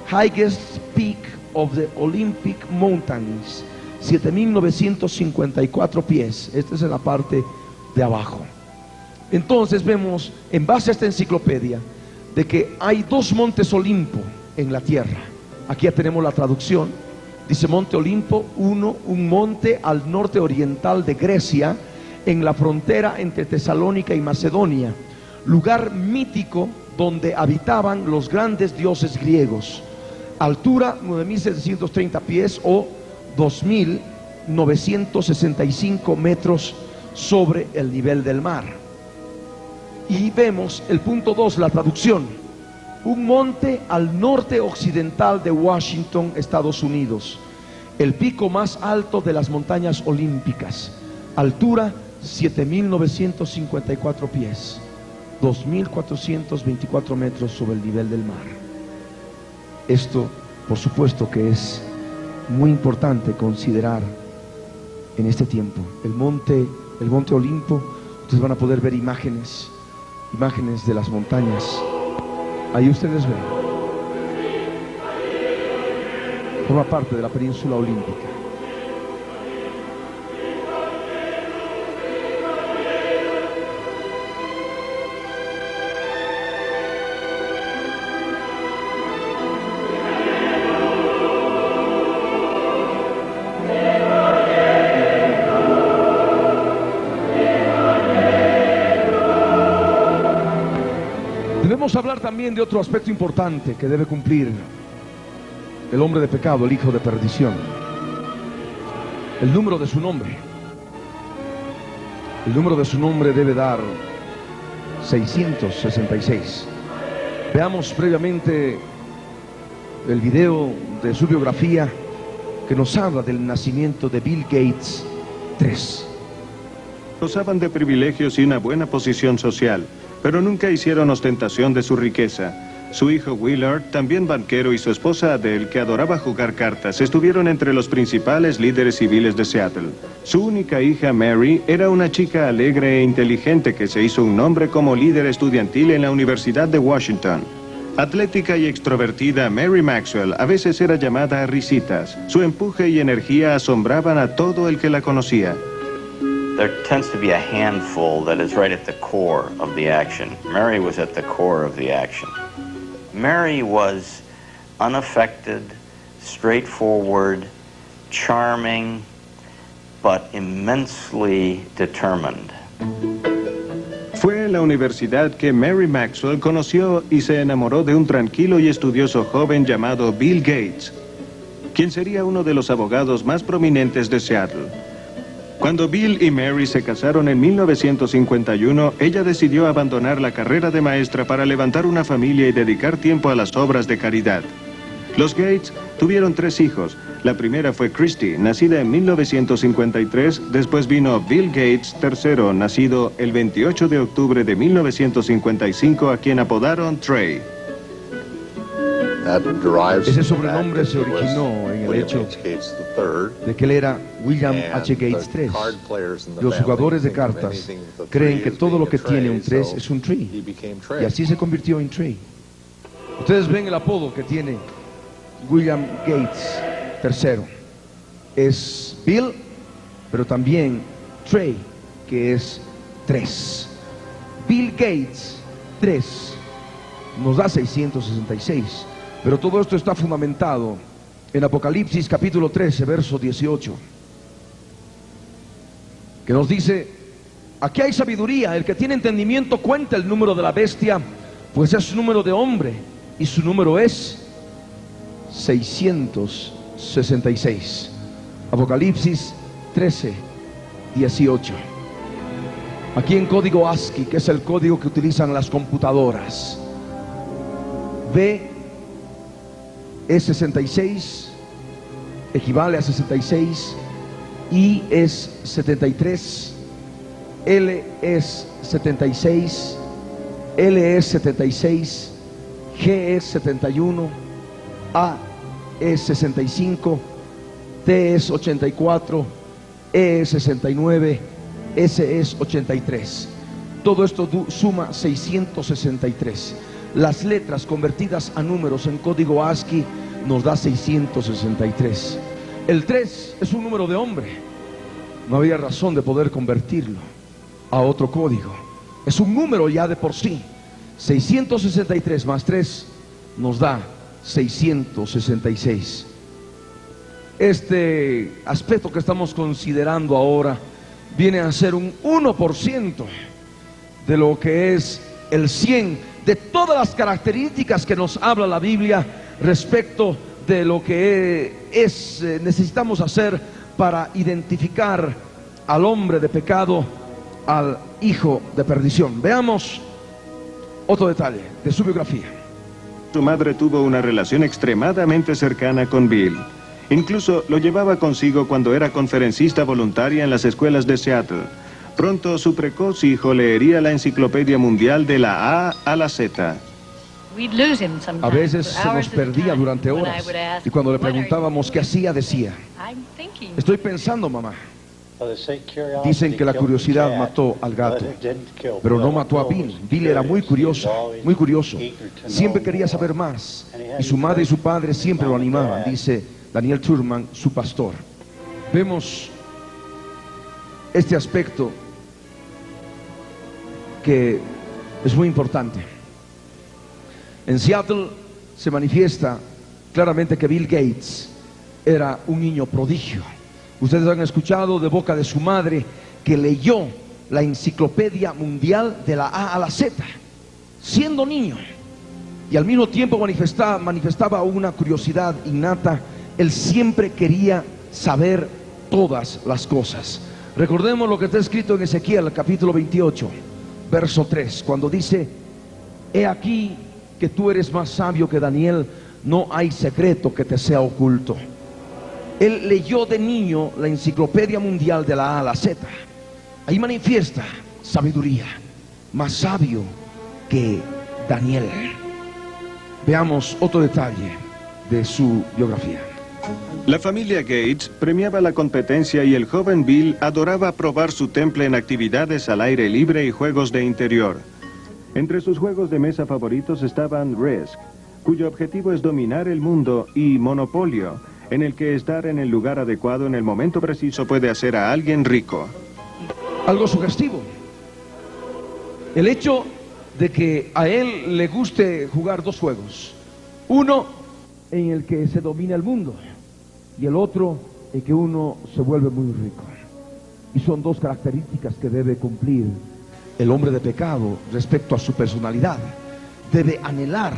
highest peak of the Olympic Mountains, 7.954 pies. Esta es la parte de abajo. Entonces vemos, en base a esta enciclopedia, de que hay dos montes Olimpo en la tierra. Aquí ya tenemos la traducción. Dice Monte Olimpo 1, un monte al norte oriental de Grecia, en la frontera entre Tesalónica y Macedonia, lugar mítico donde habitaban los grandes dioses griegos. Altura 9.730 pies o 2.965 metros sobre el nivel del mar. Y vemos el punto 2, la traducción: un monte al norte occidental de Washington, Estados Unidos, el pico más alto de las montañas olímpicas, altura 7.954 pies, 2.424 metros sobre el nivel del mar. Esto, por supuesto, que es muy importante considerar en este tiempo. El monte Olimpo, ustedes van a poder ver imágenes de las montañas. Ahí ustedes ven, forma parte de la península olímpica. Debemos hablar también de otro aspecto importante que debe cumplir el hombre de pecado, el hijo de perdición. El número de su nombre. El número de su nombre debe dar 666. Veamos previamente el video de su biografía que nos habla del nacimiento de Bill Gates III. Gozaban de privilegios y una buena posición social, pero nunca hicieron ostentación de su riqueza. Su hijo Willard, también banquero, y su esposa Adele, que adoraba jugar cartas, estuvieron entre los principales líderes civiles de Seattle. Su única hija, Mary, era una chica alegre e inteligente que se hizo un nombre como líder estudiantil en la Universidad de Washington. Atlética y extrovertida, Mary Maxwell a veces era llamada a risitas. Su empuje y energía asombraban a todo el que la conocía. There tends to be a handful that is right at the core of the action. Mary was at the core of the action. Mary was unaffected, straightforward, charming, but immensely determined. Fue en la universidad que Mary Maxwell conoció y se enamoró de un tranquilo y estudioso joven llamado Bill Gates, quien sería uno de los abogados más prominentes de Seattle. Cuando Bill y Mary se casaron en 1951, ella decidió abandonar la carrera de maestra para levantar una familia y dedicar tiempo a las obras de caridad. Los Gates tuvieron 3 hijos. La primera fue Christy, nacida en 1953. Después vino Bill Gates III, nacido el 28 de octubre de 1955, a quien apodaron Trey. Ese sobrenombre se originó en el hecho de que él era William H. Gates III. Los jugadores de cartas creen que todo lo que tiene un 3 es un tree, y así se convirtió en Trey. Ustedes ven el apodo que tiene William Gates III. Es Bill, pero también Trey, que es 3. Bill Gates 3 nos da 666. Pero todo esto está fundamentado en Apocalipsis capítulo 13, verso 18, que nos dice: aquí hay sabiduría, el que tiene entendimiento cuenta el número de la bestia, pues es número de hombre, y su número es 666. Apocalipsis 13, 18. Aquí en código ASCII, que es el código que utilizan las computadoras, B es 66, equivale a 66, I es 73, L es 76, L es 76, G es 71, A es 65, T es 84, E es 69, S es 83. Todo esto suma 663. Las letras convertidas a números en código ASCII nos da 663. El 3 es un número de hombre. No había razón de poder convertirlo a otro código. Es un número ya de por sí. 663 más 3 nos da 666. Este aspecto que estamos considerando ahora viene a ser un 1% de lo que es el 100 de todas las características que nos habla la Biblia respecto de lo que necesitamos hacer para identificar al hombre de pecado, al hijo de perdición. Veamos otro detalle de su biografía. Su madre tuvo una relación extremadamente cercana con Bill. Incluso lo llevaba consigo cuando era conferencista voluntaria en las escuelas de Seattle. Pronto su precoz hijo leería la enciclopedia mundial de la A a la Z. A veces se nos perdía durante horas, y cuando le preguntábamos qué hacía, decía: estoy pensando, mamá. Dicen que la curiosidad mató al gato, pero no mató a Bill. Bill era muy curioso, muy curioso. Siempre quería saber más, y su madre y su padre siempre lo animaban, dice Daniel Turman, su pastor. Vemos este aspecto que es muy importante. En Seattle se manifiesta claramente que Bill Gates era un niño prodigio. Ustedes han escuchado de boca de su madre que leyó la enciclopedia mundial de la A a la Z. siendo niño, y al mismo tiempo manifestaba una curiosidad innata. Él siempre quería saber todas las cosas. Recordemos lo que está escrito en Ezequiel capítulo 28, verso 3, cuando dice: he aquí que tú eres más sabio que Daniel, no hay secreto que te sea oculto. Él leyó de niño la enciclopedia mundial de la A a la Z. Ahí manifiesta sabiduría, más sabio que Daniel. Veamos otro detalle de su biografía. La familia Gates premiaba la competencia y el joven Bill adoraba probar su temple en actividades al aire libre y juegos de interior. Entre sus juegos de mesa favoritos estaban Risk, cuyo objetivo es dominar el mundo, y Monopolio, en el que estar en el lugar adecuado en el momento preciso puede hacer a alguien rico. Algo sugestivo. El hecho de que a él le guste jugar dos juegos. Uno en el que se domina el mundo y el otro en que uno se vuelve muy rico. Y son dos características que debe cumplir el hombre de pecado respecto a su personalidad. Debe anhelar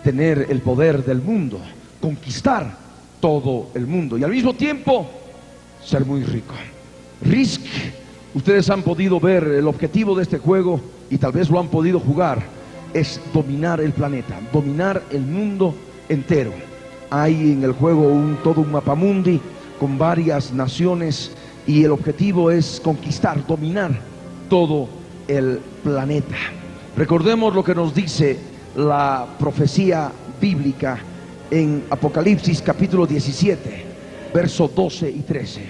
tener el poder del mundo, conquistar todo el mundo y al mismo tiempo ser muy rico. Risk, ustedes han podido ver el objetivo de este juego y tal vez lo han podido jugar, es dominar el planeta, dominar el mundo entero. Hay en el juego todo un mapamundi con varias naciones y el objetivo es conquistar, dominar todo el planeta. Recordemos lo que nos dice la profecía bíblica en Apocalipsis capítulo 17, versos 12 y 13.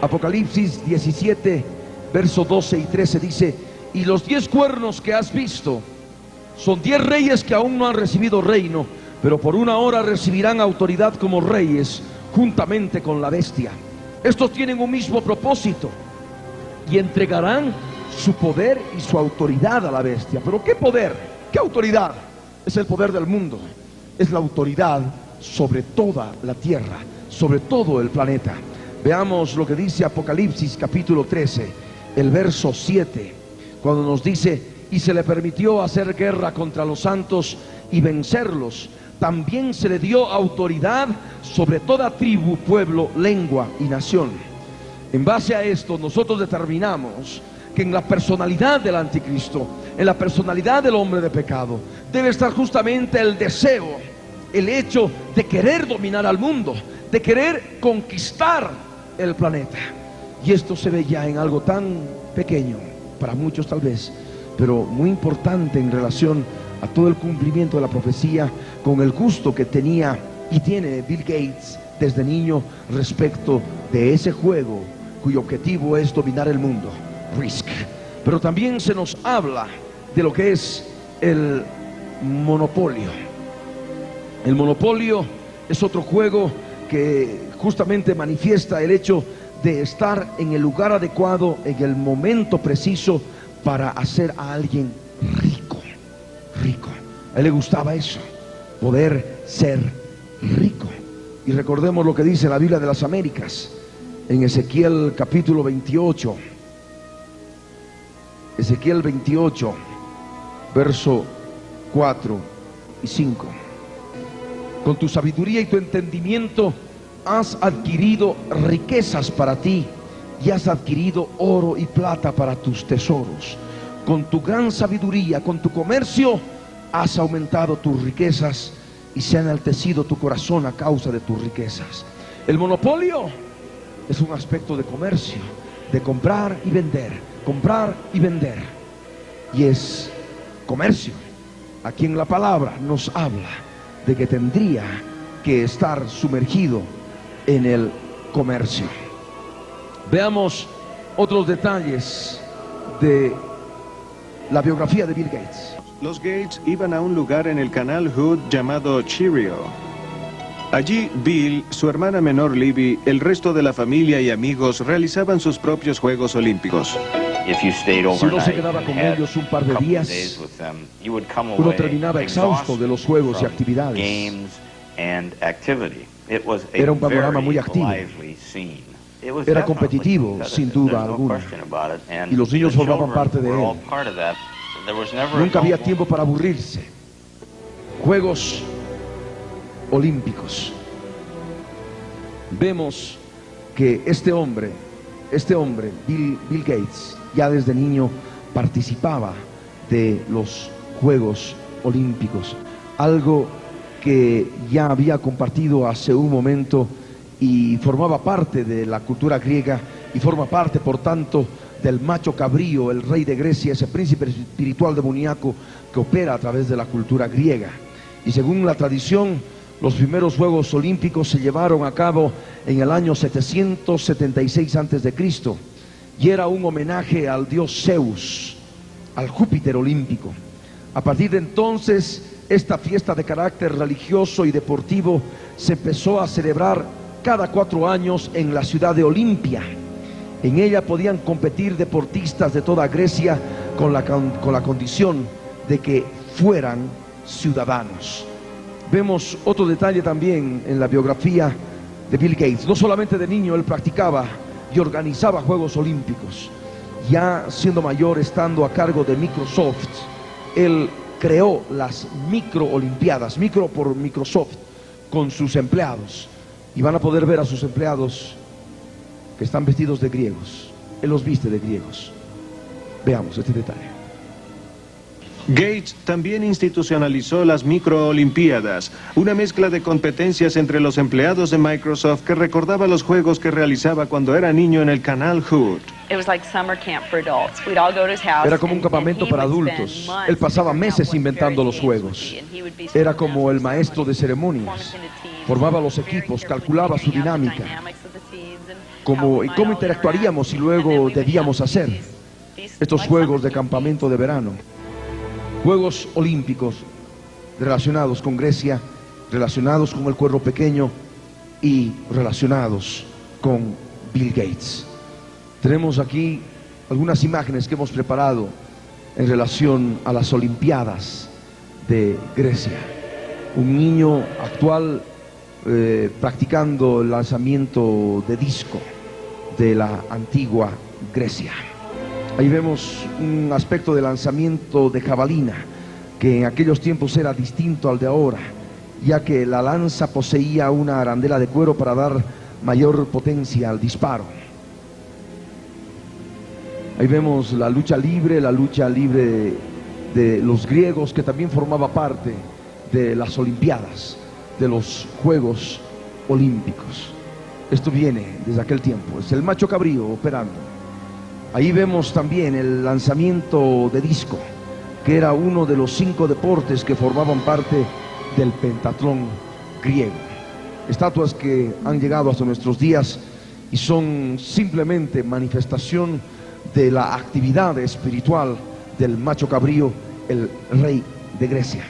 Apocalipsis 17, versos 12 y 13 dice: y los 10 cuernos que has visto son 10 reyes que aún no han recibido reino, pero por una hora recibirán autoridad como reyes juntamente con la bestia. Estos tienen un mismo propósito y entregarán su poder y su autoridad a la bestia. ¿Pero qué poder? ¿Qué autoridad? Es el poder del mundo, es la autoridad sobre toda la tierra, sobre todo el planeta. Veamos lo que dice Apocalipsis capítulo 13, el verso 7, cuando nos dice: y se le permitió hacer guerra contra los santos y vencerlos. También se le dio autoridad sobre toda tribu, pueblo, lengua y nación. En base a esto nosotros determinamos que en la personalidad del anticristo, en la personalidad del hombre de pecado, debe estar justamente el deseo, el hecho de querer dominar al mundo, de querer conquistar el planeta. Y esto se ve ya en algo tan pequeño, para muchos tal vez, pero muy importante en relación a todo el cumplimiento de la profecía, con el gusto que tenía y tiene Bill Gates desde niño respecto de ese juego cuyo objetivo es dominar el mundo, Risk. Pero también se nos habla de lo que es el Monopolio. El Monopolio es otro juego que justamente manifiesta el hecho de estar en el lugar adecuado, en el momento preciso, para hacer a alguien rico. Rico. A él le gustaba eso, poder ser rico. Y recordemos lo que dice la Biblia de las Américas en Ezequiel capítulo 28. Ezequiel 28, verso 4 y 5. Con tu sabiduría y tu entendimiento has adquirido riquezas para ti, y has adquirido oro y plata para tus tesoros. Con tu gran sabiduría, con tu comercio, has aumentado tus riquezas, y se ha enaltecido tu corazón a causa de tus riquezas. El monopolio es un aspecto de comercio, de comprar y vender, comprar y vender. Y es comercio. Aquí en la palabra nos habla de que tendría que estar sumergido en el comercio. Veamos otros detalles de la biografía de Bill Gates. Los Gates iban a un lugar en el canal Hood llamado Cheerio. Allí Bill, su hermana menor Libby, el resto de la familia y amigos realizaban sus propios Juegos Olímpicos. Si uno se quedaba con ellos un par de días, uno terminaba exhausto de los juegos y actividades. Era un panorama muy activo. Era competitivo, sin duda alguna, y los niños formaban parte de él. There was never Nunca a había dull tiempo para aburrirse. Juegos Olímpicos. Vemos que este hombre, Bill Gates, ya desde niño participaba de los Juegos Olímpicos, algo que ya había compartido hace un momento y formaba parte de la cultura griega y forma parte, por tanto, del macho cabrío, el rey de Grecia, ese príncipe espiritual demoníaco que opera a través de la cultura griega. Y según la tradición, los primeros Juegos Olímpicos se llevaron a cabo en el año 776 a.C. y era un homenaje al dios Zeus, al Júpiter olímpico. A partir de entonces, esta fiesta de carácter religioso y deportivo se empezó a celebrar cada 4 años en la ciudad de Olimpia. En ella podían competir deportistas de toda Grecia con la condición de que fueran ciudadanos. Vemos otro detalle también en la biografía de Bill Gates. No solamente de niño él practicaba y organizaba Juegos Olímpicos. Ya siendo mayor, estando a cargo de Microsoft, él creó las microolimpiadas, micro por Microsoft, con sus empleados. Y van a poder ver a sus empleados que están vestidos de griegos. Él los viste de griegos. Veamos este detalle. Gates también institucionalizó las microolimpiadas, una mezcla de competencias entre los empleados de Microsoft que recordaba los juegos que realizaba cuando era niño en el canal Hood. Era como un campamento para adultos. Él pasaba meses inventando los juegos. Era como el maestro de ceremonias. Formaba los equipos, calculaba su dinámica, cómo interactuaríamos y luego debíamos hacer estos juegos de campamento de verano. Juegos Olímpicos relacionados con Grecia, relacionados con el cuerno pequeño y relacionados con Bill Gates. Tenemos aquí algunas imágenes que hemos preparado en relación a las Olimpiadas de Grecia. Un niño actual practicando el lanzamiento de disco de la antigua Grecia. Ahí vemos un aspecto de lanzamiento de jabalina que en aquellos tiempos era distinto al de ahora, ya que la lanza poseía una arandela de cuero para dar mayor potencia al disparo. Ahí vemos la lucha libre de los griegos, que también formaba parte de las Olimpiadas, de los Juegos Olímpicos. Esto viene desde aquel tiempo, es el macho cabrío operando. Ahí vemos también el lanzamiento de disco, que era uno de los 5 deportes que formaban parte del pentatlón griego. Estatuas que han llegado hasta nuestros días y son simplemente manifestación de la actividad espiritual del macho cabrío, el rey de Grecia.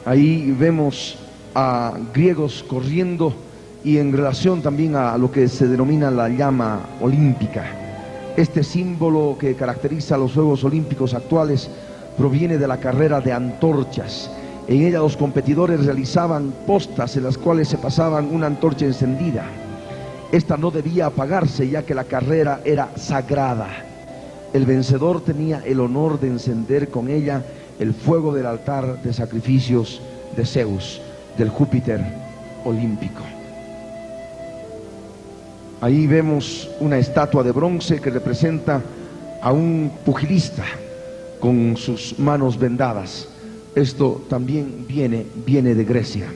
Ahí vemos a griegos corriendo y en relación también a lo que se denomina la llama olímpica. Este símbolo que caracteriza a los Juegos Olímpicos actuales proviene de la carrera de antorchas. En ella los competidores realizaban postas en las cuales se pasaban una antorcha encendida. Esta no debía apagarse, ya que la carrera era sagrada. El vencedor tenía el honor de encender con ella el fuego del altar de sacrificios de Zeus, del Júpiter olímpico. Ahí vemos una estatua de bronce que representa a un pugilista con sus manos vendadas. Esto también viene de Grecia.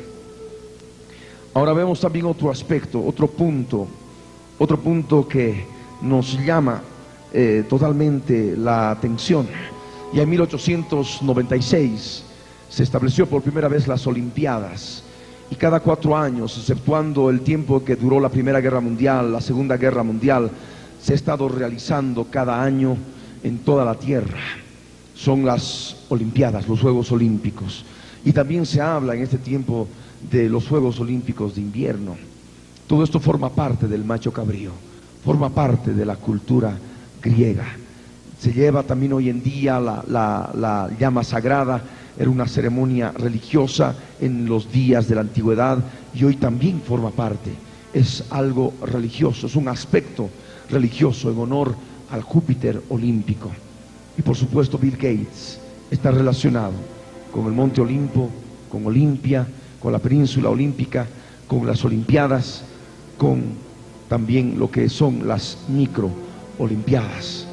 Ahora vemos también otro aspecto, otro punto que nos llama totalmente la atención. Y en 1896 se estableció por primera vez las Olimpiadas. Y cada 4 años, exceptuando el tiempo que duró la Primera Guerra Mundial, la Segunda Guerra Mundial, se ha estado realizando cada año en toda la tierra. Son las Olimpiadas, los Juegos Olímpicos. Y también se habla en este tiempo de los Juegos Olímpicos de invierno. Todo esto forma parte del macho cabrío, forma parte de la cultura griega. Se lleva también hoy en día la llama sagrada. Era una ceremonia religiosa en los días de la antigüedad y hoy también forma parte. Es algo religioso, es un aspecto religioso en honor al Júpiter olímpico. Y por supuesto Bill Gates está relacionado con el Monte Olimpo, con Olimpia, con la península olímpica, con las Olimpiadas, con también lo que son las micro-olimpiadas.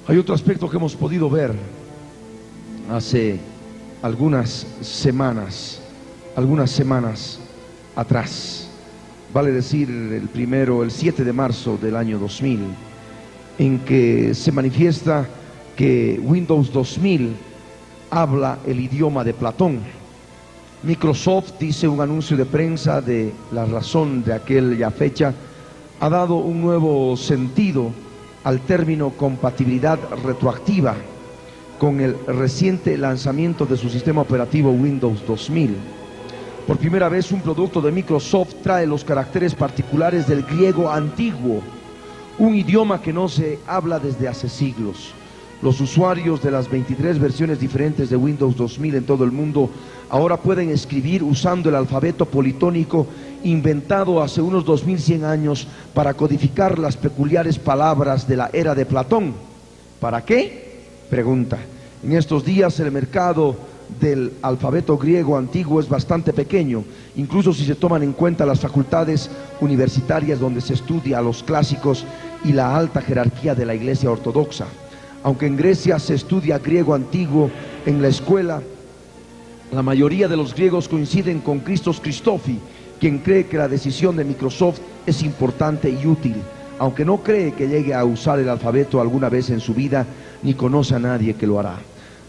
Hay otro aspecto que hemos podido ver hace algunas semanas atrás, vale decir el 7 de marzo del año 2000, en que se manifiesta que Windows 2000 habla el idioma de Platón. Microsoft, dice un anuncio de prensa de la razón de aquella fecha, ha dado un nuevo sentido al término compatibilidad retroactiva con el reciente lanzamiento de su sistema operativo Windows 2000. Por primera vez un producto de Microsoft trae los caracteres particulares del griego antiguo, un idioma que no se habla desde hace siglos. Los usuarios de las 23 versiones diferentes de Windows 2000 en todo el mundo ahora pueden escribir usando el alfabeto politónico inventado hace unos 2100 años para codificar las peculiares palabras de la era de Platón. ¿Para qué? Pregunta. En estos días el mercado del alfabeto griego antiguo es bastante pequeño, incluso si se toman en cuenta las facultades universitarias donde se estudia a los clásicos y la alta jerarquía de la Iglesia ortodoxa. Aunque en Grecia se estudia griego antiguo en la escuela, la mayoría de los griegos coinciden con Christos Christofi, quien cree que la decisión de Microsoft es importante y útil, aunque no cree que llegue a usar el alfabeto alguna vez en su vida, ni conoce a nadie que lo hará.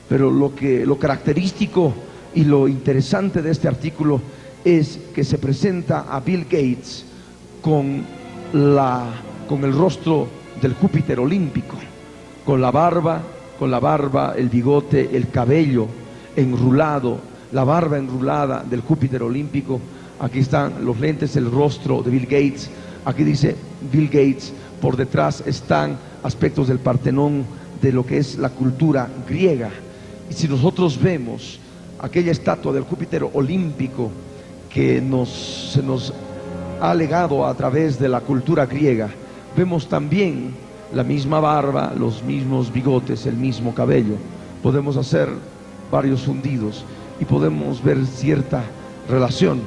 Pero lo característico y lo interesante de este artículo es que se presenta a Bill Gates con el rostro del Júpiter olímpico, con la barba, el bigote, el cabello enrulado, la barba enrulada del Júpiter olímpico. Aquí están los lentes, el rostro de Bill Gates. Aquí dice Bill Gates, por detrás están aspectos del Partenón, de lo que es la cultura griega. Y si nosotros vemos aquella estatua del Júpiter olímpico que se nos ha legado a través de la cultura griega, vemos también la misma barba, los mismos bigotes, el mismo cabello. Podemos hacer varios fundidos y podemos ver cierta relación.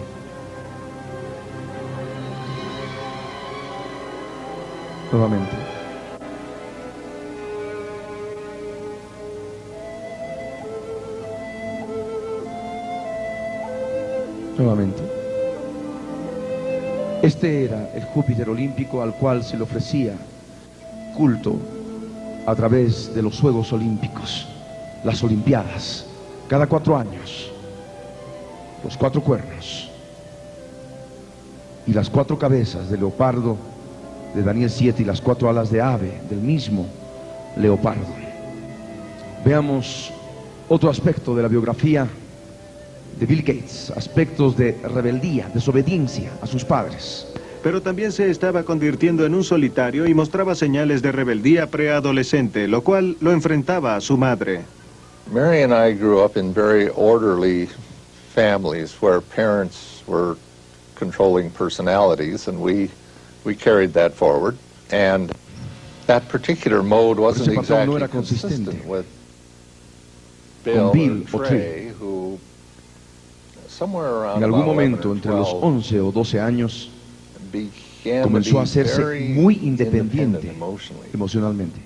Nuevamente. Este era el Júpiter olímpico al cual se le ofrecía culto a través de los Juegos Olímpicos, las Olimpiadas, cada 4 años, los 4 cuernos y las 4 cabezas de leopardo de Daniel 7 y las 4 alas de ave del mismo leopardo. Veamos otro aspecto de la biografía de Bill Gates, aspectos de rebeldía, desobediencia a sus padres. Pero también se estaba convirtiendo en un solitario y mostraba señales de rebeldía preadolescente, lo cual lo enfrentaba a su madre. Mary and I grew up in very orderly families where parents were controlling personalities, and we carried that forward. And that particular mode wasn't exactly consistent with Bill and Trey, who somewhere around en algún momento entre los 11 o 12 años comenzó a hacerse muy independiente emocionalmente.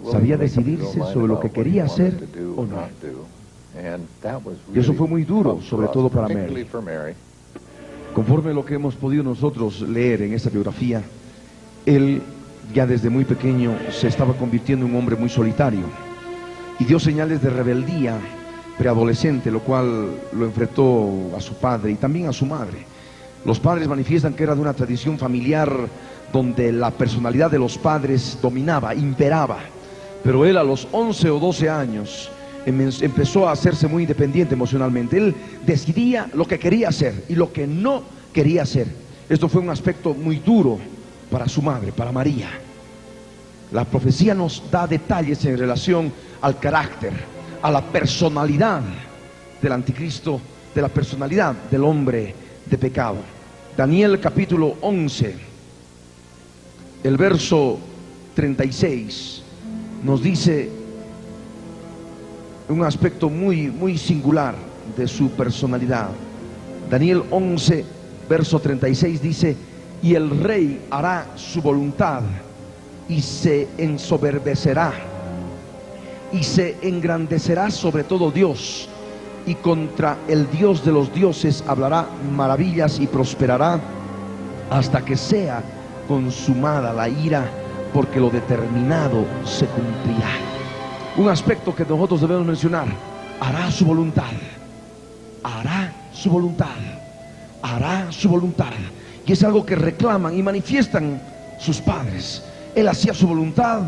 Sabía decidirse sobre lo que quería hacer o no. Y eso fue muy duro, sobre todo para Mary. Conforme lo que hemos podido nosotros leer en esta biografía, él ya desde muy pequeño se estaba convirtiendo en un hombre muy solitario y dio señales de rebeldía preadolescente, lo cual lo enfrentó a su padre y también a su madre. Los padres manifiestan que era de una tradición familiar donde la personalidad de los padres dominaba, imperaba, pero él a los 11 o 12 años empezó a hacerse muy independiente emocionalmente. Él decidía lo que quería hacer y lo que no quería hacer. Esto fue un aspecto muy duro para su madre, para María. La profecía nos da detalles en relación al carácter, a la personalidad del anticristo, de la personalidad del hombre de pecado. Daniel capítulo 11, el verso 36, nos dice un aspecto muy singular de su personalidad. Daniel 11, verso 36 dice: y el rey hará su voluntad y se ensoberbecerá y se engrandecerá sobre todo Dios, y contra el Dios de los dioses hablará maravillas y prosperará hasta que sea consumada la ira, porque lo determinado se cumplirá. Un aspecto que nosotros debemos mencionar: hará su voluntad, hará su voluntad, hará su voluntad. Y es algo que reclaman y manifiestan sus padres. Él hacía su voluntad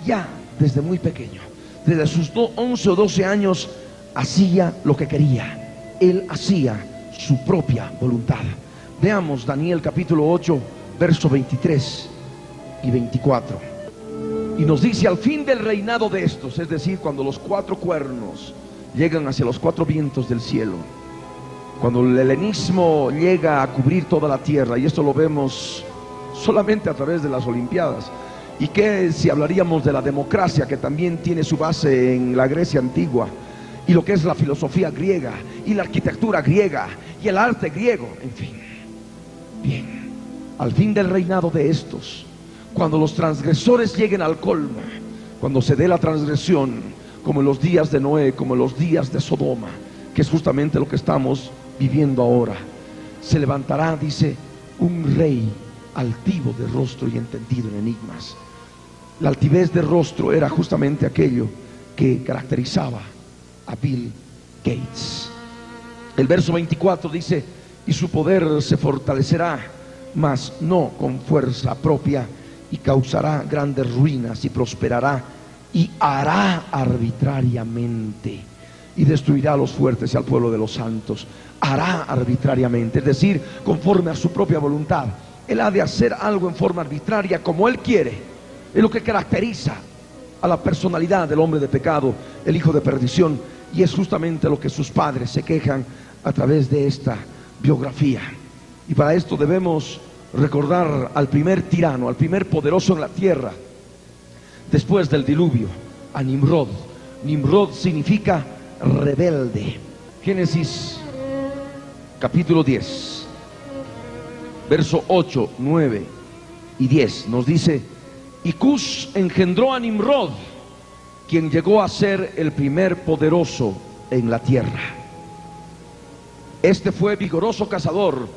ya desde muy pequeño. Desde sus 11 o 12 años hacía lo que quería. Él hacía su propia voluntad. Veamos Daniel capítulo 8, verso 23 y 24. Y nos dice: al fin del reinado de estos, es decir, cuando los 4 cuernos llegan hacia los 4 vientos del cielo, cuando el helenismo llega a cubrir toda la tierra, y esto lo vemos solamente a través de las Olimpiadas. Y que si hablaríamos de la democracia, que también tiene su base en la Grecia antigua, y lo que es la filosofía griega, y la arquitectura griega, y el arte griego, en fin. Bien, al fin del reinado de estos, cuando los transgresores lleguen al colmo, cuando se dé la transgresión, como en los días de Noé, como en los días de Sodoma, que es justamente lo que estamos viviendo ahora, se levantará, dice, un rey altivo de rostro y entendido en enigmas. La altivez de rostro era justamente aquello que caracterizaba a Bill Gates. El verso 24 dice: y su poder se fortalecerá, mas no con fuerza propia, y causará grandes ruinas, y prosperará, y hará arbitrariamente, y destruirá a los fuertes y al pueblo de los santos. Hará arbitrariamente, es decir, conforme a su propia voluntad. Él ha de hacer algo en forma arbitraria, como Él quiere. Es lo que caracteriza a la personalidad del hombre de pecado, el hijo de perdición, y es justamente lo que sus padres se quejan a través de esta biografía. Y para esto debemos recordar al primer tirano, al primer poderoso en la tierra después del diluvio, a Nimrod. Nimrod significa rebelde. Génesis capítulo 10, verso 8, 9 y 10 nos dice: y Cus engendró a Nimrod, quien llegó a ser el primer poderoso en la tierra. Este fue vigoroso cazador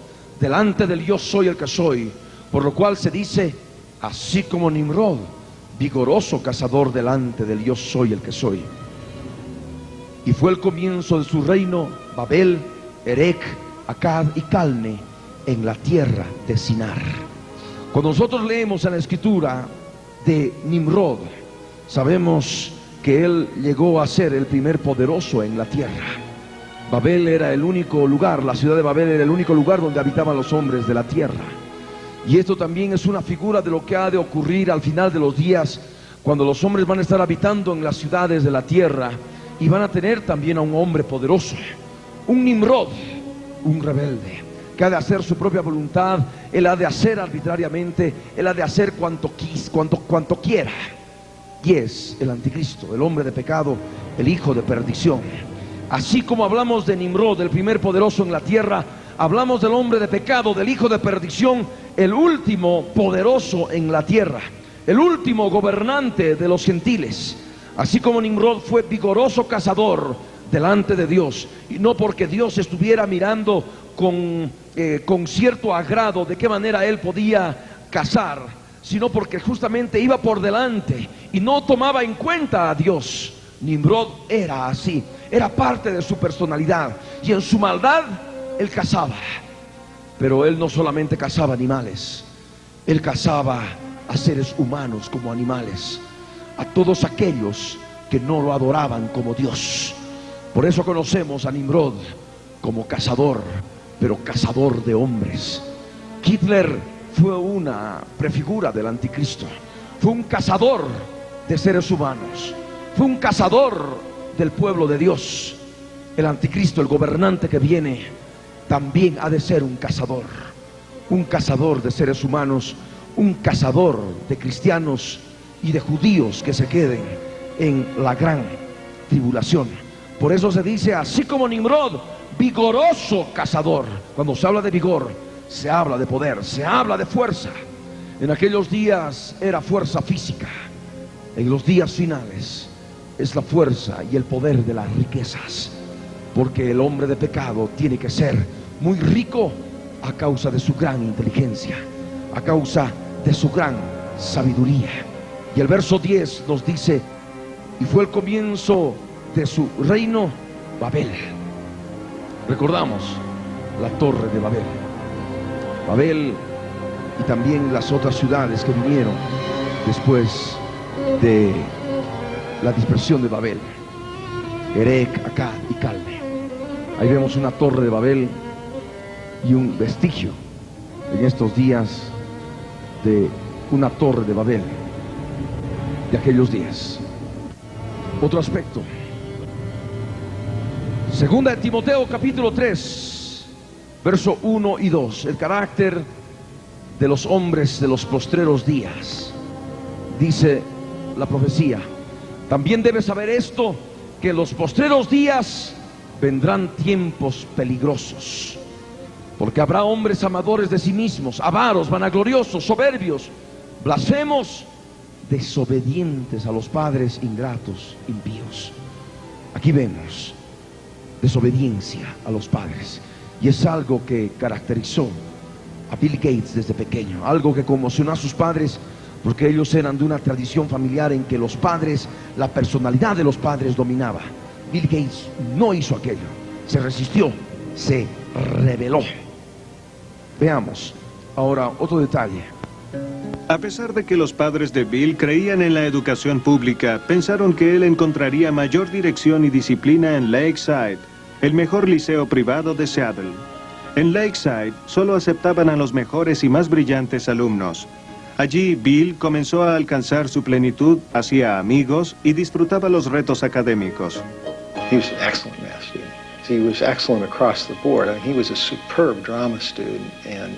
delante del yo soy el que soy, por lo cual se dice: así como Nimrod, vigoroso cazador delante del yo soy el que soy. Y fue el comienzo de su reino Babel, Erec, Akkad y Calne en la tierra de Sinar. Cuando nosotros leemos en la escritura de Nimrod, sabemos que él llegó a ser el primer poderoso en la tierra. Babel era el único lugar, la ciudad de Babel era el único lugar donde habitaban los hombres de la tierra. Y esto también es una figura de lo que ha de ocurrir al final de los días, cuando los hombres van a estar habitando en las ciudades de la tierra y van a tener también a un hombre poderoso, un Nimrod, un rebelde, que ha de hacer su propia voluntad. Él ha de hacer arbitrariamente, él ha de hacer cuanto quiera. Y es el anticristo, el hombre de pecado, el hijo de perdición. Así como hablamos de Nimrod, el primer poderoso en la tierra, hablamos del hombre de pecado, del hijo de perdición, el último poderoso en la tierra, el último gobernante de los gentiles. Así como Nimrod fue vigoroso cazador delante de Dios, y no porque Dios estuviera mirando con cierto agrado de qué manera él podía cazar, sino porque justamente iba por delante y no tomaba en cuenta a Dios. Nimrod era así, era parte de su personalidad, y en su maldad él cazaba. Pero él no solamente cazaba animales, él cazaba a seres humanos como animales, a todos aquellos que no lo adoraban como Dios. Por eso conocemos a Nimrod como cazador, pero cazador de hombres. Hitler fue una prefigura del anticristo, fue un cazador de seres humanos, fue un cazador del pueblo de Dios. El anticristo, el gobernante que viene, también ha de ser un cazador de seres humanos, un cazador de cristianos y de judíos que se queden en la gran tribulación. Por eso se dice, así como Nimrod, vigoroso cazador. Cuando se habla de vigor, se habla de poder, se habla de fuerza. En aquellos días era fuerza física. En los días finales es la fuerza y el poder de las riquezas. Porque el hombre de pecado tiene que ser muy rico a causa de su gran inteligencia, a causa de su gran sabiduría. Y el verso 10 nos dice, y fue el comienzo de su reino Babel. Recordamos la torre de Babel. Babel y también las otras ciudades que vinieron después de la dispersión de Babel. Erec, Akkad y Calne. Ahí vemos una torre de Babel y un vestigio en estos días de una torre de Babel de aquellos días. Otro aspecto. Segunda de Timoteo capítulo 3, verso 1 y 2. El carácter de los hombres de los postreros días. Dice la profecía: también debes saber esto, que en los postreros días vendrán tiempos peligrosos, porque habrá hombres amadores de sí mismos, avaros, vanagloriosos, soberbios, blasfemos, desobedientes a los padres, ingratos, impíos. Aquí vemos desobediencia a los padres, y es algo que caracterizó a Bill Gates desde pequeño, algo que conmocionó a sus padres, porque ellos eran de una tradición familiar en que los padres, la personalidad de los padres dominaba. Bill Gates no hizo aquello, se resistió, se rebeló. Veamos ahora otro detalle. A pesar de que los padres de Bill creían en la educación pública, pensaron que él encontraría mayor dirección y disciplina en Lakeside, el mejor liceo privado de Seattle. En Lakeside solo aceptaban a los mejores y más brillantes alumnos. Allí Bill comenzó a alcanzar su plenitud, hacía amigos y disfrutaba los retos académicos. He was an excellent math student. He was excellent across the board. I mean, he was a superb drama student and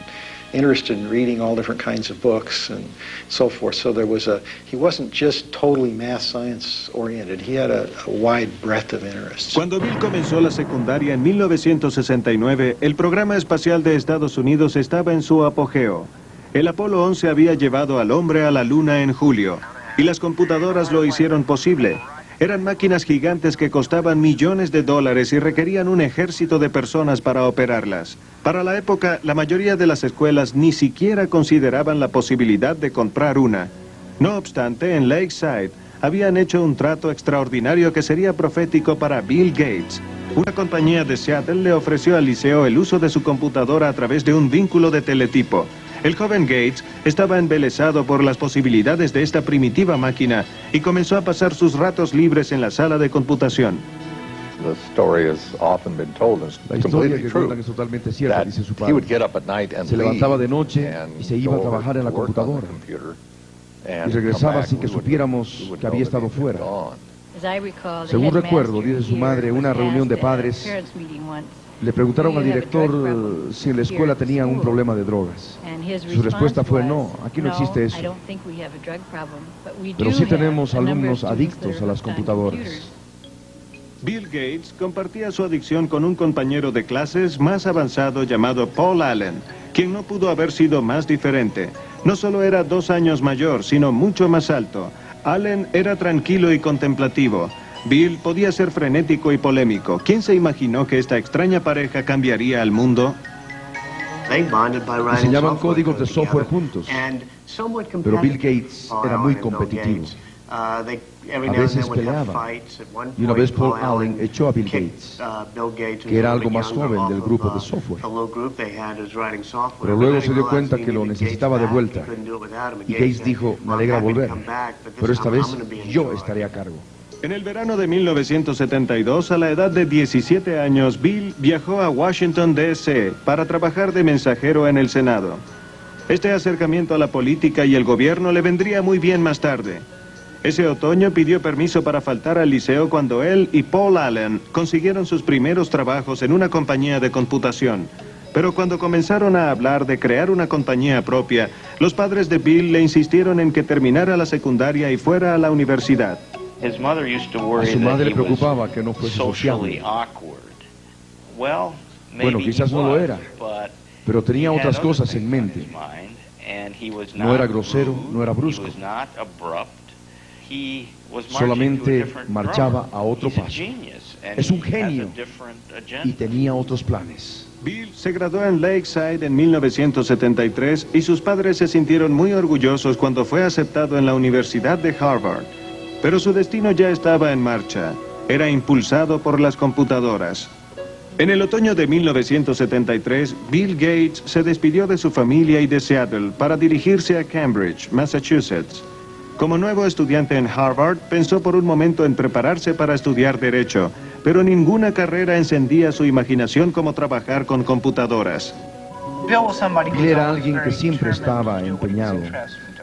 interested in reading all different kinds of books and so forth. So he wasn't just totally math science oriented. He had a wide breadth of interests. Cuando Bill comenzó la secundaria en 1969, el programa espacial de Estados Unidos estaba en su apogeo. El Apolo 11 había llevado al hombre a la luna en julio, y las computadoras lo hicieron posible. Eran máquinas gigantes que costaban millones de dólares y requerían un ejército de personas para operarlas. Para la época, la mayoría de las escuelas ni siquiera consideraban la posibilidad de comprar una. No obstante, en Lakeside habían hecho un trato extraordinario que sería profético para Bill Gates. Una compañía de Seattle le ofreció al liceo el uso de su computadora a través de un vínculo de teletipo. El joven Gates estaba embelesado por las posibilidades de esta primitiva máquina y comenzó a pasar sus ratos libres en la sala de computación. The story has often been told, and it's La historia completely que true, cuentan es totalmente cierta, that dice su he would padre. get up at night and Se levantaba de leave noche and y se iba a go over trabajar en la to work on the computadora. computer, Y and regresaba come back, sin que we wouldn't- supiéramos we wouldn't que había know that estado he'd been fuera. gone. Según recuerdo, dice su madre, una reunión de padres, le preguntaron al director si en la escuela tenían un problema de drogas. Su respuesta fue no, aquí no existe eso. Pero sí tenemos alumnos adictos a las computadoras. Bill Gates compartía su adicción con un compañero de clases más avanzado llamado Paul Allen, quien no pudo haber sido más diferente. No solo era 2 años mayor, sino mucho más alto. Allen era tranquilo y contemplativo. Bill podía ser frenético y polémico. ¿Quién se imaginó que esta extraña pareja cambiaría al mundo? Diseñaban códigos de software juntos, pero Bill Gates era muy competitivo. A veces peleaban, y una vez Paul Allen echó a Bill Gates, que era algo más joven del grupo de software. Pero luego se dio cuenta que lo necesitaba de vuelta, y Gates dijo, me alegra volver, pero esta vez yo estaré a cargo. En el verano de 1972, a la edad de 17 años, Bill viajó a Washington, D.C. para trabajar de mensajero en el Senado. Este acercamiento a la política y el gobierno le vendría muy bien más tarde. Ese otoño pidió permiso para faltar al liceo cuando él y Paul Allen consiguieron sus primeros trabajos en una compañía de computación. Pero cuando comenzaron a hablar de crear una compañía propia, los padres de Bill le insistieron en que terminara la secundaria y fuera a la universidad. A su madre le preocupaba que no fuese sociable. Bueno, quizás no lo era, pero tenía otras cosas en mente. No era grosero, no era brusco. Solamente marchaba a otro paso. Es un genio y tenía otros planes. Bill se graduó en Lakeside en 1973 y sus padres se sintieron muy orgullosos cuando fue aceptado en la Universidad de Harvard. Pero su destino ya estaba en marcha. Era impulsado por las computadoras. En el otoño de 1973, Bill Gates se despidió de su familia y de Seattle para dirigirse a Cambridge, Massachusetts. Como nuevo estudiante en Harvard, pensó por un momento en prepararse para estudiar Derecho, pero ninguna carrera encendía su imaginación como trabajar con computadoras. Bill era alguien que siempre estaba empeñado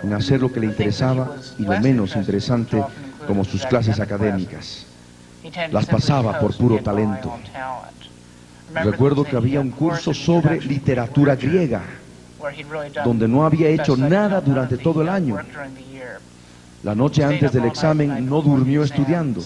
en hacer lo que le interesaba y lo menos interesante, como sus clases académicas. Las pasaba por puro talento. Recuerdo que había un curso sobre literatura griega, donde no había hecho nada durante todo el año. La noche antes del examen no durmió estudiando.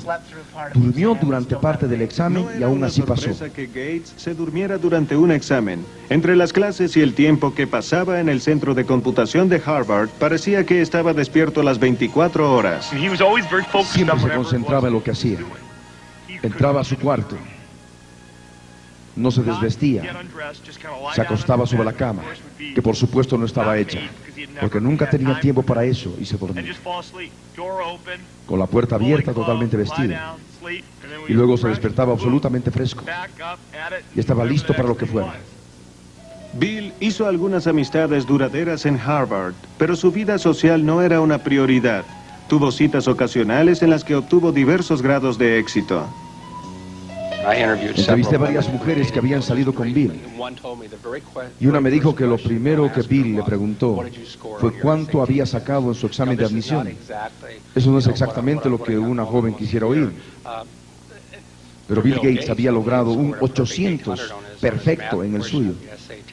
Durmió durante parte del examen y aún así pasó. Que Gates se durmiera durante un examen. Entre las clases y el tiempo que pasaba en el centro de computación de Harvard, parecía que estaba despierto las 24 horas. Siempre se concentraba en lo que hacía. Entraba a su cuarto. No se desvestía. Se acostaba sobre la cama, que por supuesto no estaba hecha, porque nunca tenía tiempo para eso, y se dormía. Con la puerta abierta, totalmente vestido. Y luego se despertaba absolutamente fresco. Y estaba listo para lo que fuera. Bill hizo algunas amistades duraderas en Harvard, pero su vida social no era una prioridad. Tuvo citas ocasionales en las que obtuvo diversos grados de éxito. Entrevisté varias mujeres que habían salido con Bill. Y una me dijo que lo primero que Bill le preguntó fue cuánto había sacado en su examen de admisión. Eso no es exactamente lo que una joven quisiera oír. Pero Bill Gates había logrado un 800 perfecto en el suyo.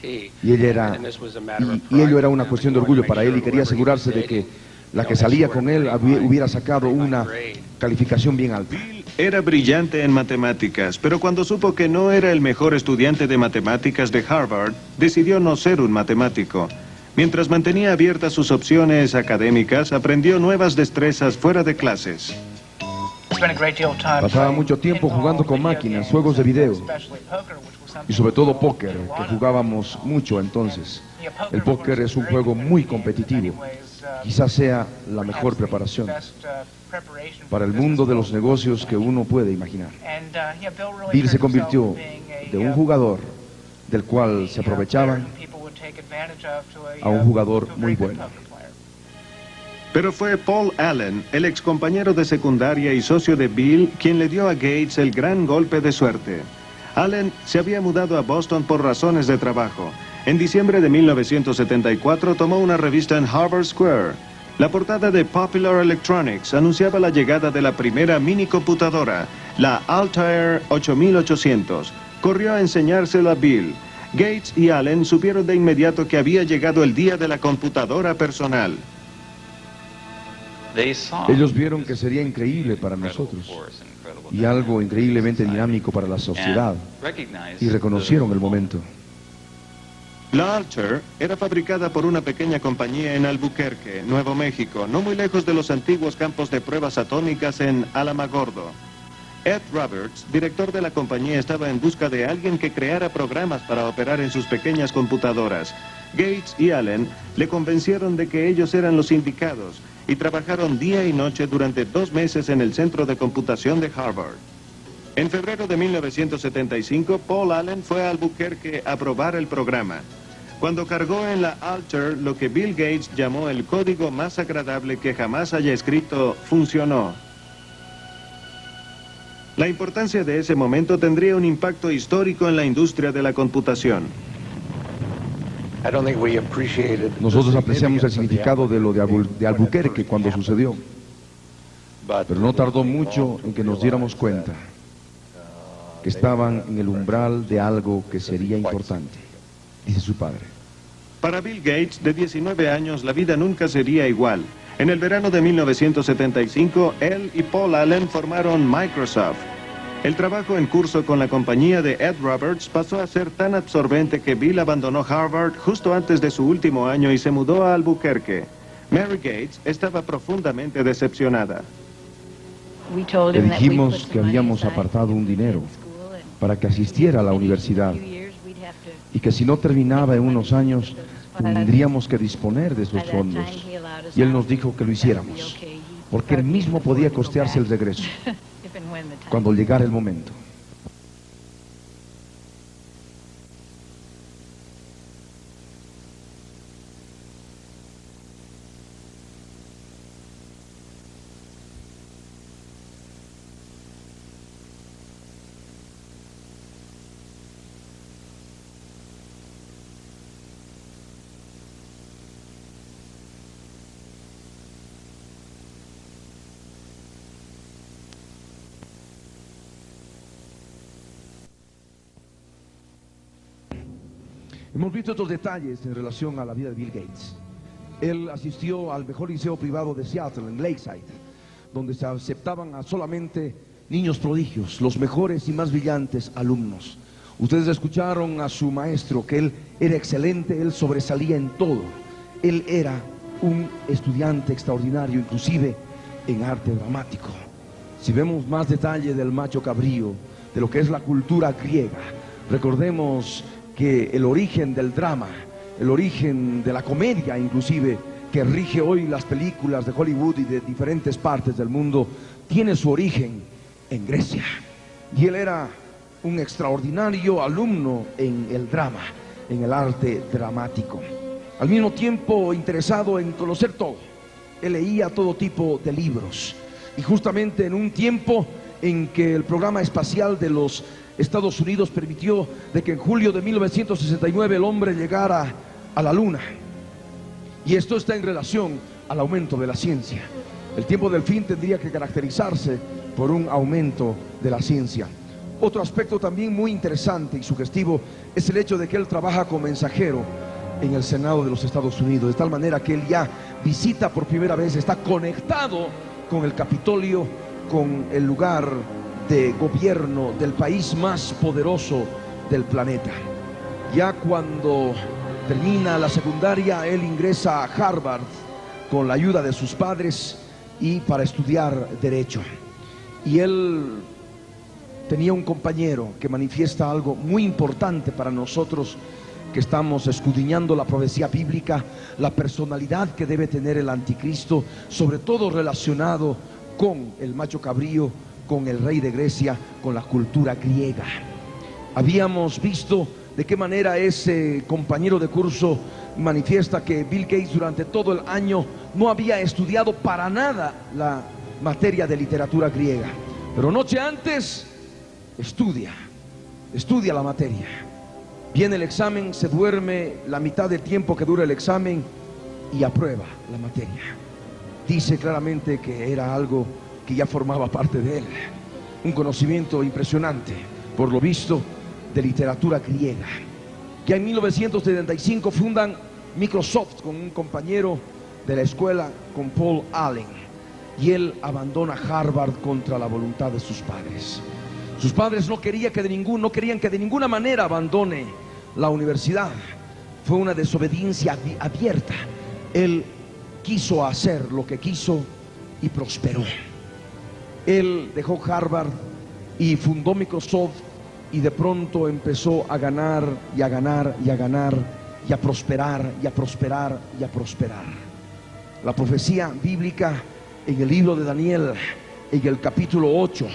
Y ello era una cuestión de orgullo para él y quería asegurarse de que la que salía con él hubiera sacado una calificación bien alta. Era brillante en matemáticas, pero cuando supo que no era el mejor estudiante de matemáticas de Harvard, decidió no ser un matemático. Mientras mantenía abiertas sus opciones académicas, aprendió nuevas destrezas fuera de clases. Pasaba mucho tiempo jugando con máquinas, juegos de video, y sobre todo póker, que jugábamos mucho entonces. El póker es un juego muy competitivo. Quizás sea la mejor preparación para el mundo de los negocios que uno puede imaginar. Bill se convirtió de un jugador del cual se aprovechaban a un jugador muy bueno. Pero fue Paul Allen, el excompañero de secundaria y socio de Bill, quien le dio a Gates el gran golpe de suerte. Allen se había mudado a Boston por razones de trabajo. En diciembre de 1974 tomó una revista en Harvard Square. La portada de Popular Electronics anunciaba la llegada de la primera minicomputadora, la Altair 8800. Corrió a enseñárselo a Bill. Gates y Allen supieron de inmediato que había llegado el día de la computadora personal. Ellos vieron que sería increíble para nosotros y algo increíblemente dinámico para la sociedad y reconocieron el momento. La Altair era fabricada por una pequeña compañía en Albuquerque, Nuevo México, no muy lejos de los antiguos campos de pruebas atómicas en Alamogordo. Ed Roberts, director de la compañía, estaba en busca de alguien que creara programas para operar en sus pequeñas computadoras. Gates y Allen le convencieron de que ellos eran los indicados y trabajaron día y noche durante 2 meses en el Centro de Computación de Harvard. En febrero de 1975, Paul Allen fue a Albuquerque a probar el programa. Cuando cargó en la Altair lo que Bill Gates llamó el código más agradable que jamás haya escrito, funcionó. La importancia de ese momento tendría un impacto histórico en la industria de la computación. Nosotros apreciamos el significado de lo de Albuquerque cuando sucedió, pero no tardó mucho en que nos diéramos cuenta que estaban en el umbral de algo que sería importante. dice su padre. Para Bill Gates, de 19 años, la vida nunca sería igual. En el verano de 1975, él y Paul Allen formaron Microsoft. El trabajo en curso con la compañía de Ed Roberts pasó a ser tan absorbente que Bill abandonó Harvard justo antes de su último año y se mudó a Albuquerque. Mary Gates estaba profundamente decepcionada. Le dijimos que habíamos apartado un dinero para que asistiera a la universidad y que si no terminaba en unos años tendríamos que disponer de esos fondos. Y él nos dijo que lo hiciéramos, porque él mismo podía costearse el regreso cuando llegara el momento. Hemos visto estos detalles en relación a la vida de Bill Gates. Él asistió al mejor liceo privado de Seattle, en Lakeside, donde se aceptaban a solamente niños prodigios, los mejores y más brillantes alumnos. Ustedes escucharon a su maestro, que él era excelente, él sobresalía en todo. Él era un estudiante extraordinario, inclusive en arte dramático. Si vemos más detalle del macho cabrío, de lo que es la cultura griega, recordemos que el origen del drama, el origen de la comedia inclusive, que rige hoy las películas de Hollywood y de diferentes partes del mundo, tiene su origen en Grecia. Y él era un extraordinario alumno en el drama, en el arte dramático. Al mismo tiempo interesado en conocer todo. Él leía todo tipo de libros. Y justamente en un tiempo en que el programa espacial de los Estados Unidos permitió de que en julio de 1969 el hombre llegara a la luna. Y esto está en relación al aumento de la ciencia. El tiempo del fin tendría que caracterizarse por un aumento de la ciencia. Otro aspecto también muy interesante y sugestivo es el hecho de que él trabaja como mensajero en el Senado de los Estados Unidos, de tal manera que él ya visita por primera vez, está conectado con el Capitolio, con el lugar de gobierno del país más poderoso del planeta. Ya cuando termina la secundaria, él ingresa a Harvard con la ayuda de sus padres y para estudiar Derecho. Y él tenía un compañero que manifiesta algo muy importante para nosotros que estamos escudriñando la profecía bíblica, la personalidad que debe tener el anticristo, sobre todo relacionado con el macho cabrío, con el rey de Grecia, con la cultura griega. Habíamos visto de qué manera ese compañero de curso manifiesta que Bill Gates durante todo el año no había estudiado para nada la materia de literatura griega, pero noche antes estudia la materia. Viene el examen, se duerme la mitad del tiempo que dura el examen y aprueba la materia. Dice claramente que era algo que ya formaba parte de él, un conocimiento impresionante, por lo visto, de literatura griega. Ya en 1975 fundan Microsoft con un compañero de la escuela, con Paul Allen, y él abandona Harvard contra la voluntad de sus padres. Sus padres no querían que de ninguna manera abandone la universidad. Fue una desobediencia abierta. Él quiso hacer lo que quiso y prosperó. Él dejó Harvard y fundó Microsoft, y de pronto empezó a ganar y a ganar y a ganar y a prosperar y a prosperar y a prosperar. La profecía bíblica en el libro de Daniel, en el capítulo 8,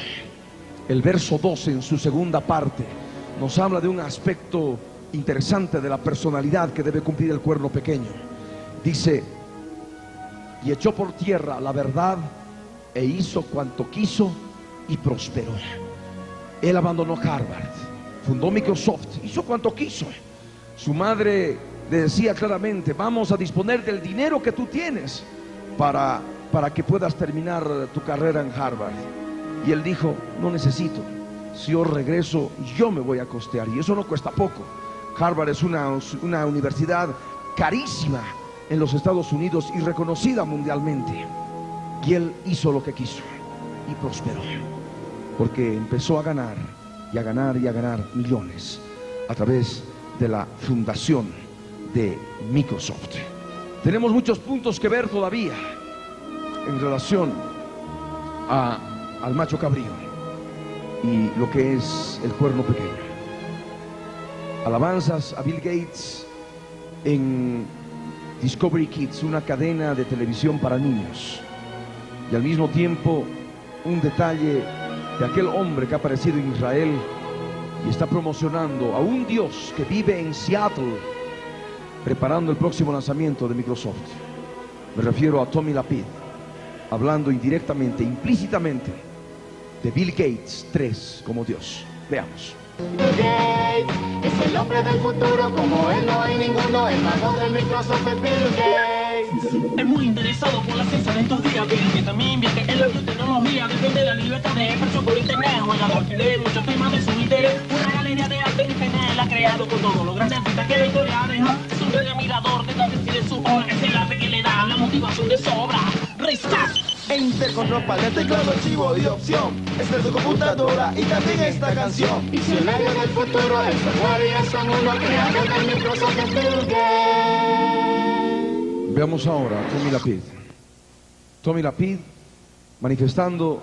el verso 12, en su segunda parte, nos habla de un aspecto interesante de la personalidad que debe cumplir el cuerno pequeño. Dice: y echó por tierra la verdad e hizo cuanto quiso y prosperó. Él abandonó Harvard, fundó Microsoft, hizo cuanto quiso. Su madre le decía claramente: vamos a disponer del dinero que tú tienes para que puedas terminar tu carrera en Harvard. Y él dijo: no necesito, si yo regreso yo me voy a costear, y eso no cuesta poco. Harvard es una universidad carísima en los Estados Unidos y reconocida mundialmente. Y él hizo lo que quiso y prosperó, porque empezó a ganar y a ganar y a ganar millones a través de la fundación de Microsoft. Tenemos muchos puntos que ver todavía en relación al macho cabrío y lo que es el cuerno pequeño. Alabanzas a Bill Gates en Discovery Kids, una cadena de televisión para niños, y al mismo tiempo un detalle de aquel hombre que ha aparecido en Israel y está promocionando a un Dios que vive en Seattle, preparando el próximo lanzamiento de Microsoft. Me refiero a Tommy Lapid, hablando indirectamente, implícitamente, de Bill Gates 3 como Dios. Veamos. Bill Gates es el hombre del futuro, como él no hay ninguno, el mago del Microsoft es Bill Gates. Es muy interesado por la ciencia de estos días, Bill, que también invierte en la tecnología, defiende la libertad de expresión por internet, juega de alquiler, muchos temas de su interés, una galería de arte en internet él ha creado con todos los grandes artistas que la historia ha dejado. Es un gran admirador de la de su obra, es el arte que le da la motivación de sobra. Rescate. Enter con ropa de teclado, archivo y opción. Esta es tu computadora y también esta canción. Visionario del futuro, el software y el sonido, creador del Microsoft es Bill Gates. Veamos ahora a Tommy Lapid. Tommy Lapid manifestando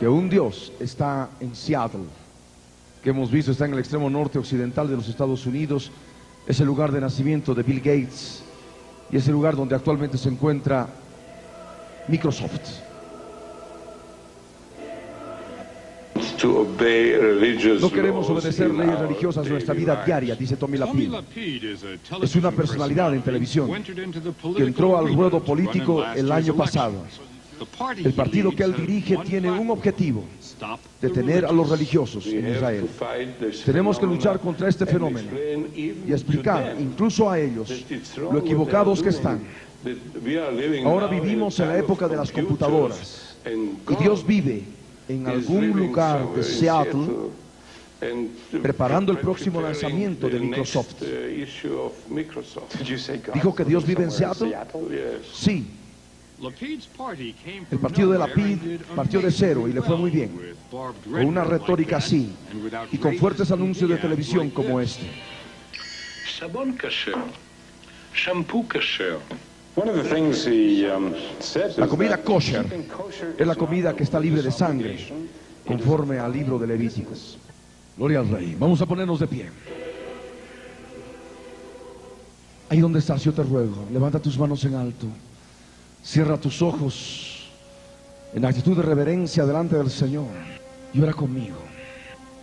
que un Dios está en Seattle, que hemos visto está en el extremo norte occidental de los Estados Unidos. Es el lugar de nacimiento de Bill Gates y es el lugar donde actualmente se encuentra Microsoft. No queremos obedecer leyes religiosas en nuestra vida diaria, dice Tommy Lapid. Es una personalidad en televisión que entró al ruedo político el año pasado. El partido que él dirige tiene un objetivo: detener a los religiosos en Israel. Tenemos que luchar contra este fenómeno y explicar incluso a ellos lo equivocados que están. Ahora vivimos en la época de las computadoras y Dios vive en algún lugar de Seattle preparando el próximo lanzamiento de Microsoft. ¿Dijo que Dios vive en Seattle? Sí. El partido de Lapid partió de cero y le fue muy bien, con una retórica así y con fuertes anuncios de televisión como este. Sabón kasher, shampoo kasher. La comida kosher es la comida que está libre de sangre, conforme al libro de Levíticos. Gloria al Rey. Vamos a ponernos de pie. Ahí donde estás, yo te ruego, levanta tus manos en alto, cierra tus ojos en actitud de reverencia delante del Señor y ora conmigo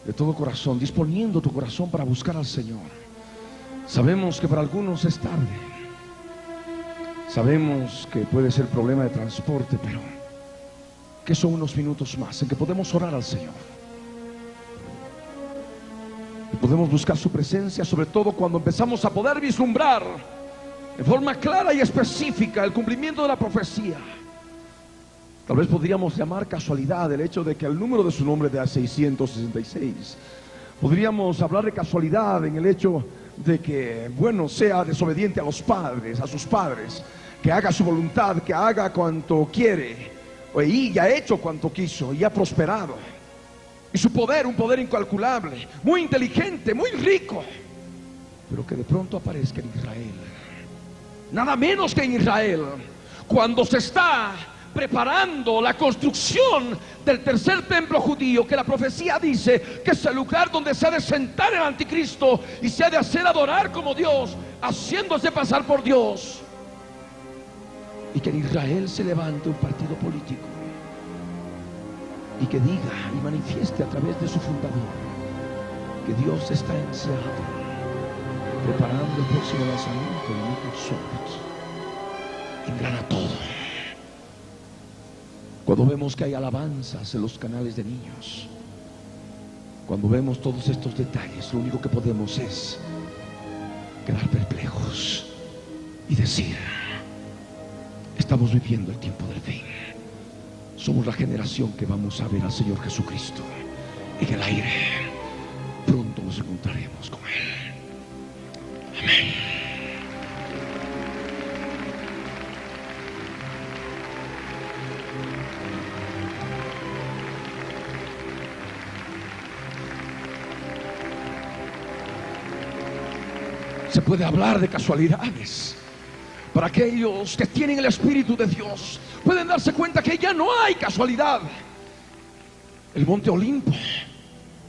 de todo corazón, disponiendo tu corazón para buscar al Señor. Sabemos que para algunos es tarde. Sabemos que puede ser problema de transporte, pero que son unos minutos más en que podemos orar al Señor. Y podemos buscar su presencia, sobre todo cuando empezamos a poder vislumbrar de forma clara y específica el cumplimiento de la profecía. Tal vez podríamos llamar casualidad el hecho de que el número de su nombre de 666. Podríamos hablar de casualidad en el hecho de que, bueno, sea desobediente a los padres, a sus padres, que haga su voluntad, que haga cuanto quiere, y ha hecho cuanto quiso, y ha prosperado. Y su poder, un poder incalculable, muy inteligente, muy rico, pero que de pronto aparezca en Israel. Nada menos que en Israel, cuando se está preparando la construcción del tercer templo judío, que la profecía dice que es el lugar donde se ha de sentar el anticristo y se ha de hacer adorar como Dios, haciéndose pasar por Dios. Y que en Israel se levante un partido político y que diga y manifieste a través de su fundador que Dios está en Seattle preparando el próximo lanzamiento de Microsoft. Engrana todo. Cuando vemos que hay alabanzas en los canales de niños, cuando vemos todos estos detalles, lo único que podemos es quedar perplejos y decir: estamos viviendo el tiempo del fin. Somos la generación que vamos a ver al Señor Jesucristo en el aire. Pronto nos encontraremos con Él. Se puede hablar de casualidades. Para aquellos que tienen el Espíritu de Dios, pueden darse cuenta que ya no hay casualidad. El monte Olimpo,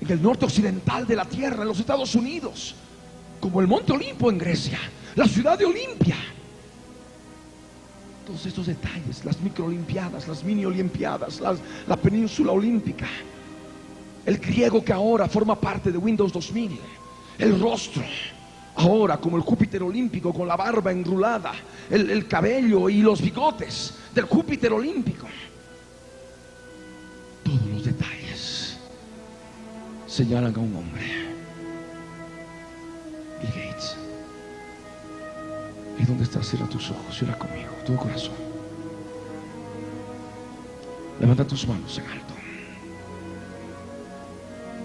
en el norte occidental de la tierra, en los Estados Unidos, como el monte Olimpo en Grecia, la ciudad de Olimpia. Todos estos detalles, las microolimpiadas, las mini olimpiadas, la península olímpica, el griego que ahora forma parte de Windows 2000, el rostro ahora como el Júpiter olímpico, con la barba enrulada, el cabello y los bigotes del Júpiter olímpico. Todos los detalles señalan a un hombre, Bill Gates. ¿Y dónde estás? Cierra tus ojos y ora conmigo, tu corazón. Levanta tus manos en alto.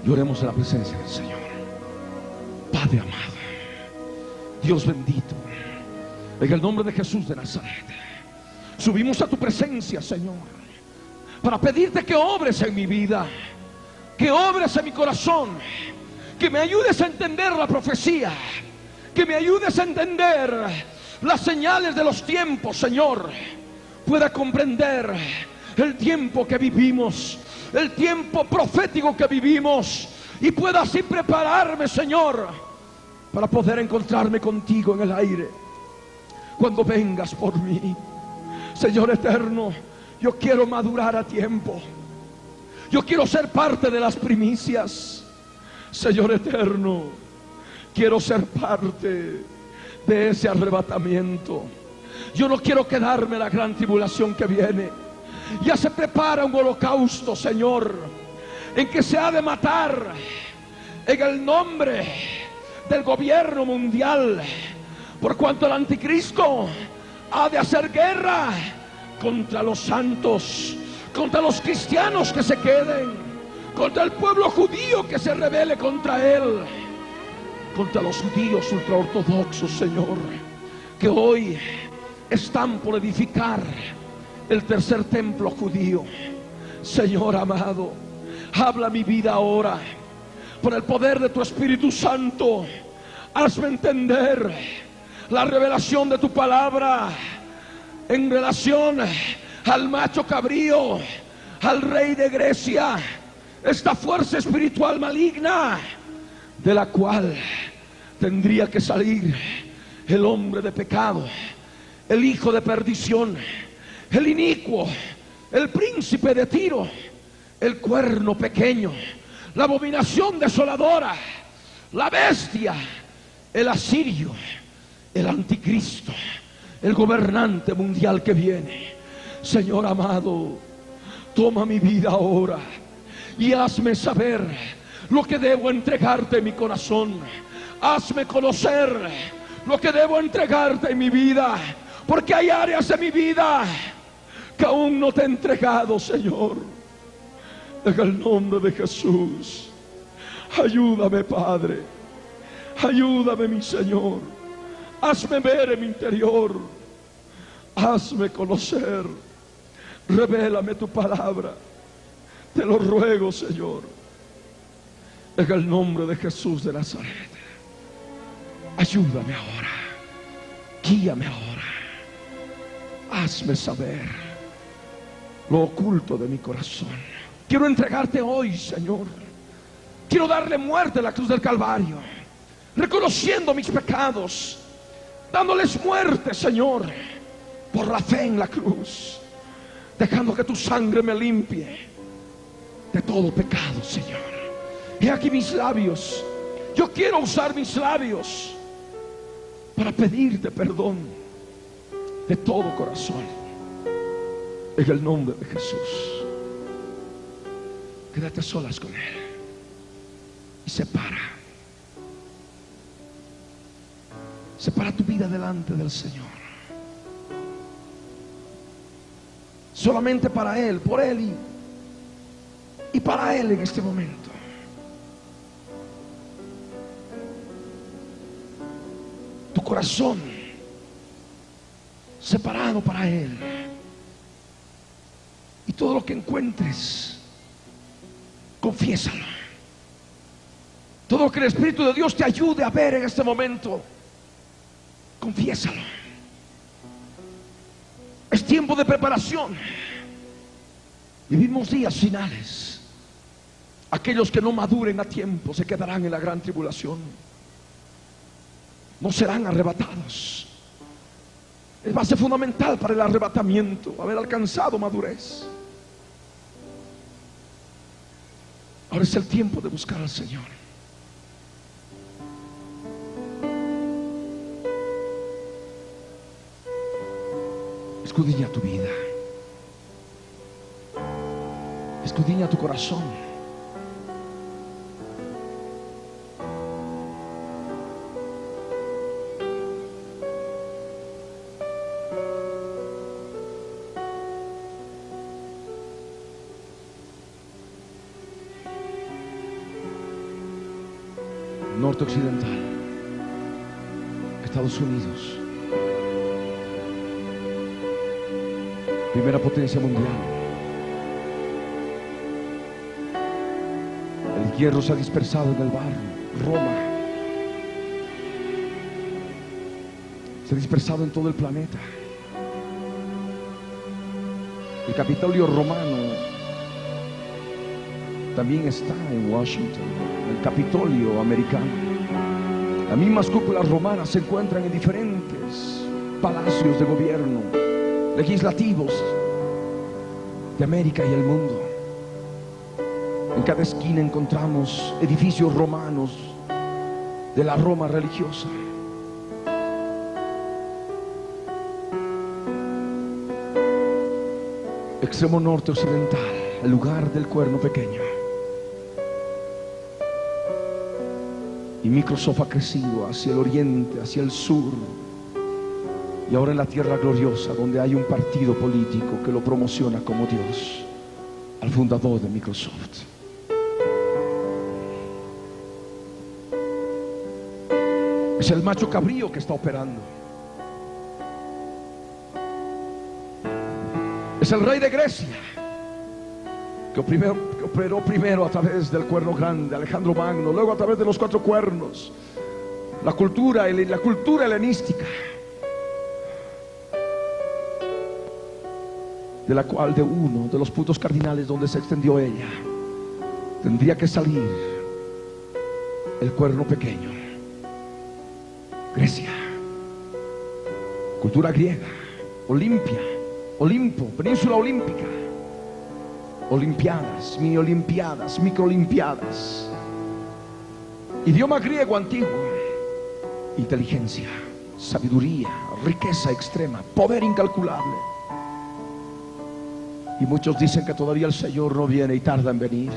Y oremos en la presencia del Señor. Padre amado, Dios bendito, en el nombre de Jesús de Nazaret, subimos a tu presencia, Señor, para pedirte que obres en mi vida, que obres en mi corazón, que me ayudes a entender la profecía, que me ayudes a entender las señales de los tiempos, Señor. Pueda comprender el tiempo que vivimos, el tiempo profético que vivimos, y pueda así prepararme, Señor, para poder encontrarme contigo en el aire cuando vengas por mí. Señor eterno, yo quiero madurar a tiempo. Yo quiero ser parte de las primicias. Señor eterno, quiero ser parte de ese arrebatamiento. Yo no quiero quedarme en la gran tribulación que viene. Ya se prepara un holocausto, Señor, en que se ha de matar en el nombre del gobierno mundial, por cuanto el anticristo ha de hacer guerra contra los santos, contra los cristianos que se queden, contra el pueblo judío que se rebele contra él, contra los judíos ultraortodoxos, Señor, que hoy están por edificar el tercer templo judío. Señor amado, habla mi vida ahora por el poder de tu Espíritu Santo. Hazme entender la revelación de tu palabra en relación al macho cabrío, al rey de Grecia, esta fuerza espiritual maligna de la cual tendría que salir el hombre de pecado, el hijo de perdición, el inicuo, el príncipe de Tiro, el cuerno pequeño, la abominación desoladora, la bestia, el asirio, el anticristo, el gobernante mundial que viene. Señor amado, toma mi vida ahora y hazme saber lo que debo entregarte en mi corazón. Hazme conocer lo que debo entregarte en mi vida, porque hay áreas de mi vida que aún no te he entregado, Señor. En el nombre de Jesús, ayúdame, Padre. Ayúdame, mi Señor. Hazme ver en mi interior. Hazme conocer. Revélame tu palabra. Te lo ruego, Señor. En el nombre de Jesús de Nazaret. Ayúdame ahora. Guíame ahora. Hazme saber lo oculto de mi corazón. Quiero entregarte hoy, Señor. Quiero darle muerte a la cruz del Calvario, reconociendo mis pecados, dándoles muerte, Señor, por la fe en la cruz, dejando que tu sangre me limpie de todo pecado, Señor. He aquí mis labios. Yo quiero usar mis labios para pedirte perdón de todo corazón, en el nombre de Jesús. Quédate solas con Él y separa tu vida delante del Señor, solamente para Él, por Él y para Él en este momento. Tu corazón separado para Él, y todo lo que encuentres, confiésalo. Todo lo que el Espíritu de Dios te ayude a ver en este momento, Confiésalo. Es tiempo de preparación. Vivimos días finales. Aquellos que no maduren a tiempo se quedarán en la gran tribulación. No serán arrebatados. Es base fundamental para el arrebatamiento, haber alcanzado madurez. Ahora es el tiempo de buscar al Señor. Escudriña tu vida. Escudriña tu corazón. Norte occidental, Estados Unidos, primera potencia mundial. El hierro se ha dispersado en el barro. Roma se ha dispersado en todo el planeta. El Capitolio romano también está en Washington, el Capitolio americano. Las mismas cúpulas romanas se encuentran en diferentes palacios de gobierno, legislativos de América y el mundo. En cada esquina encontramos edificios romanos de la Roma religiosa. Extremo norte occidental, el lugar del cuerno pequeño. Y Microsoft ha crecido hacia el oriente, hacia el sur. Y ahora en la tierra gloriosa, donde hay un partido político que lo promociona como Dios, al fundador de Microsoft. Es el macho cabrío que está operando. Es el rey de Grecia, que operó primero a través del cuerno grande, Alejandro Magno, luego a través de los 4 cuernos, la cultura helenística, de la cual de uno de los puntos cardinales donde se extendió ella, tendría que salir el cuerno pequeño. Grecia, cultura griega, Olimpia, Olimpo, península olímpica. Olimpiadas, mini olimpiadas, microolimpiadas. Idioma griego antiguo. Inteligencia, sabiduría, riqueza extrema, poder incalculable. Y muchos dicen que todavía el Señor no viene y tarda en venir.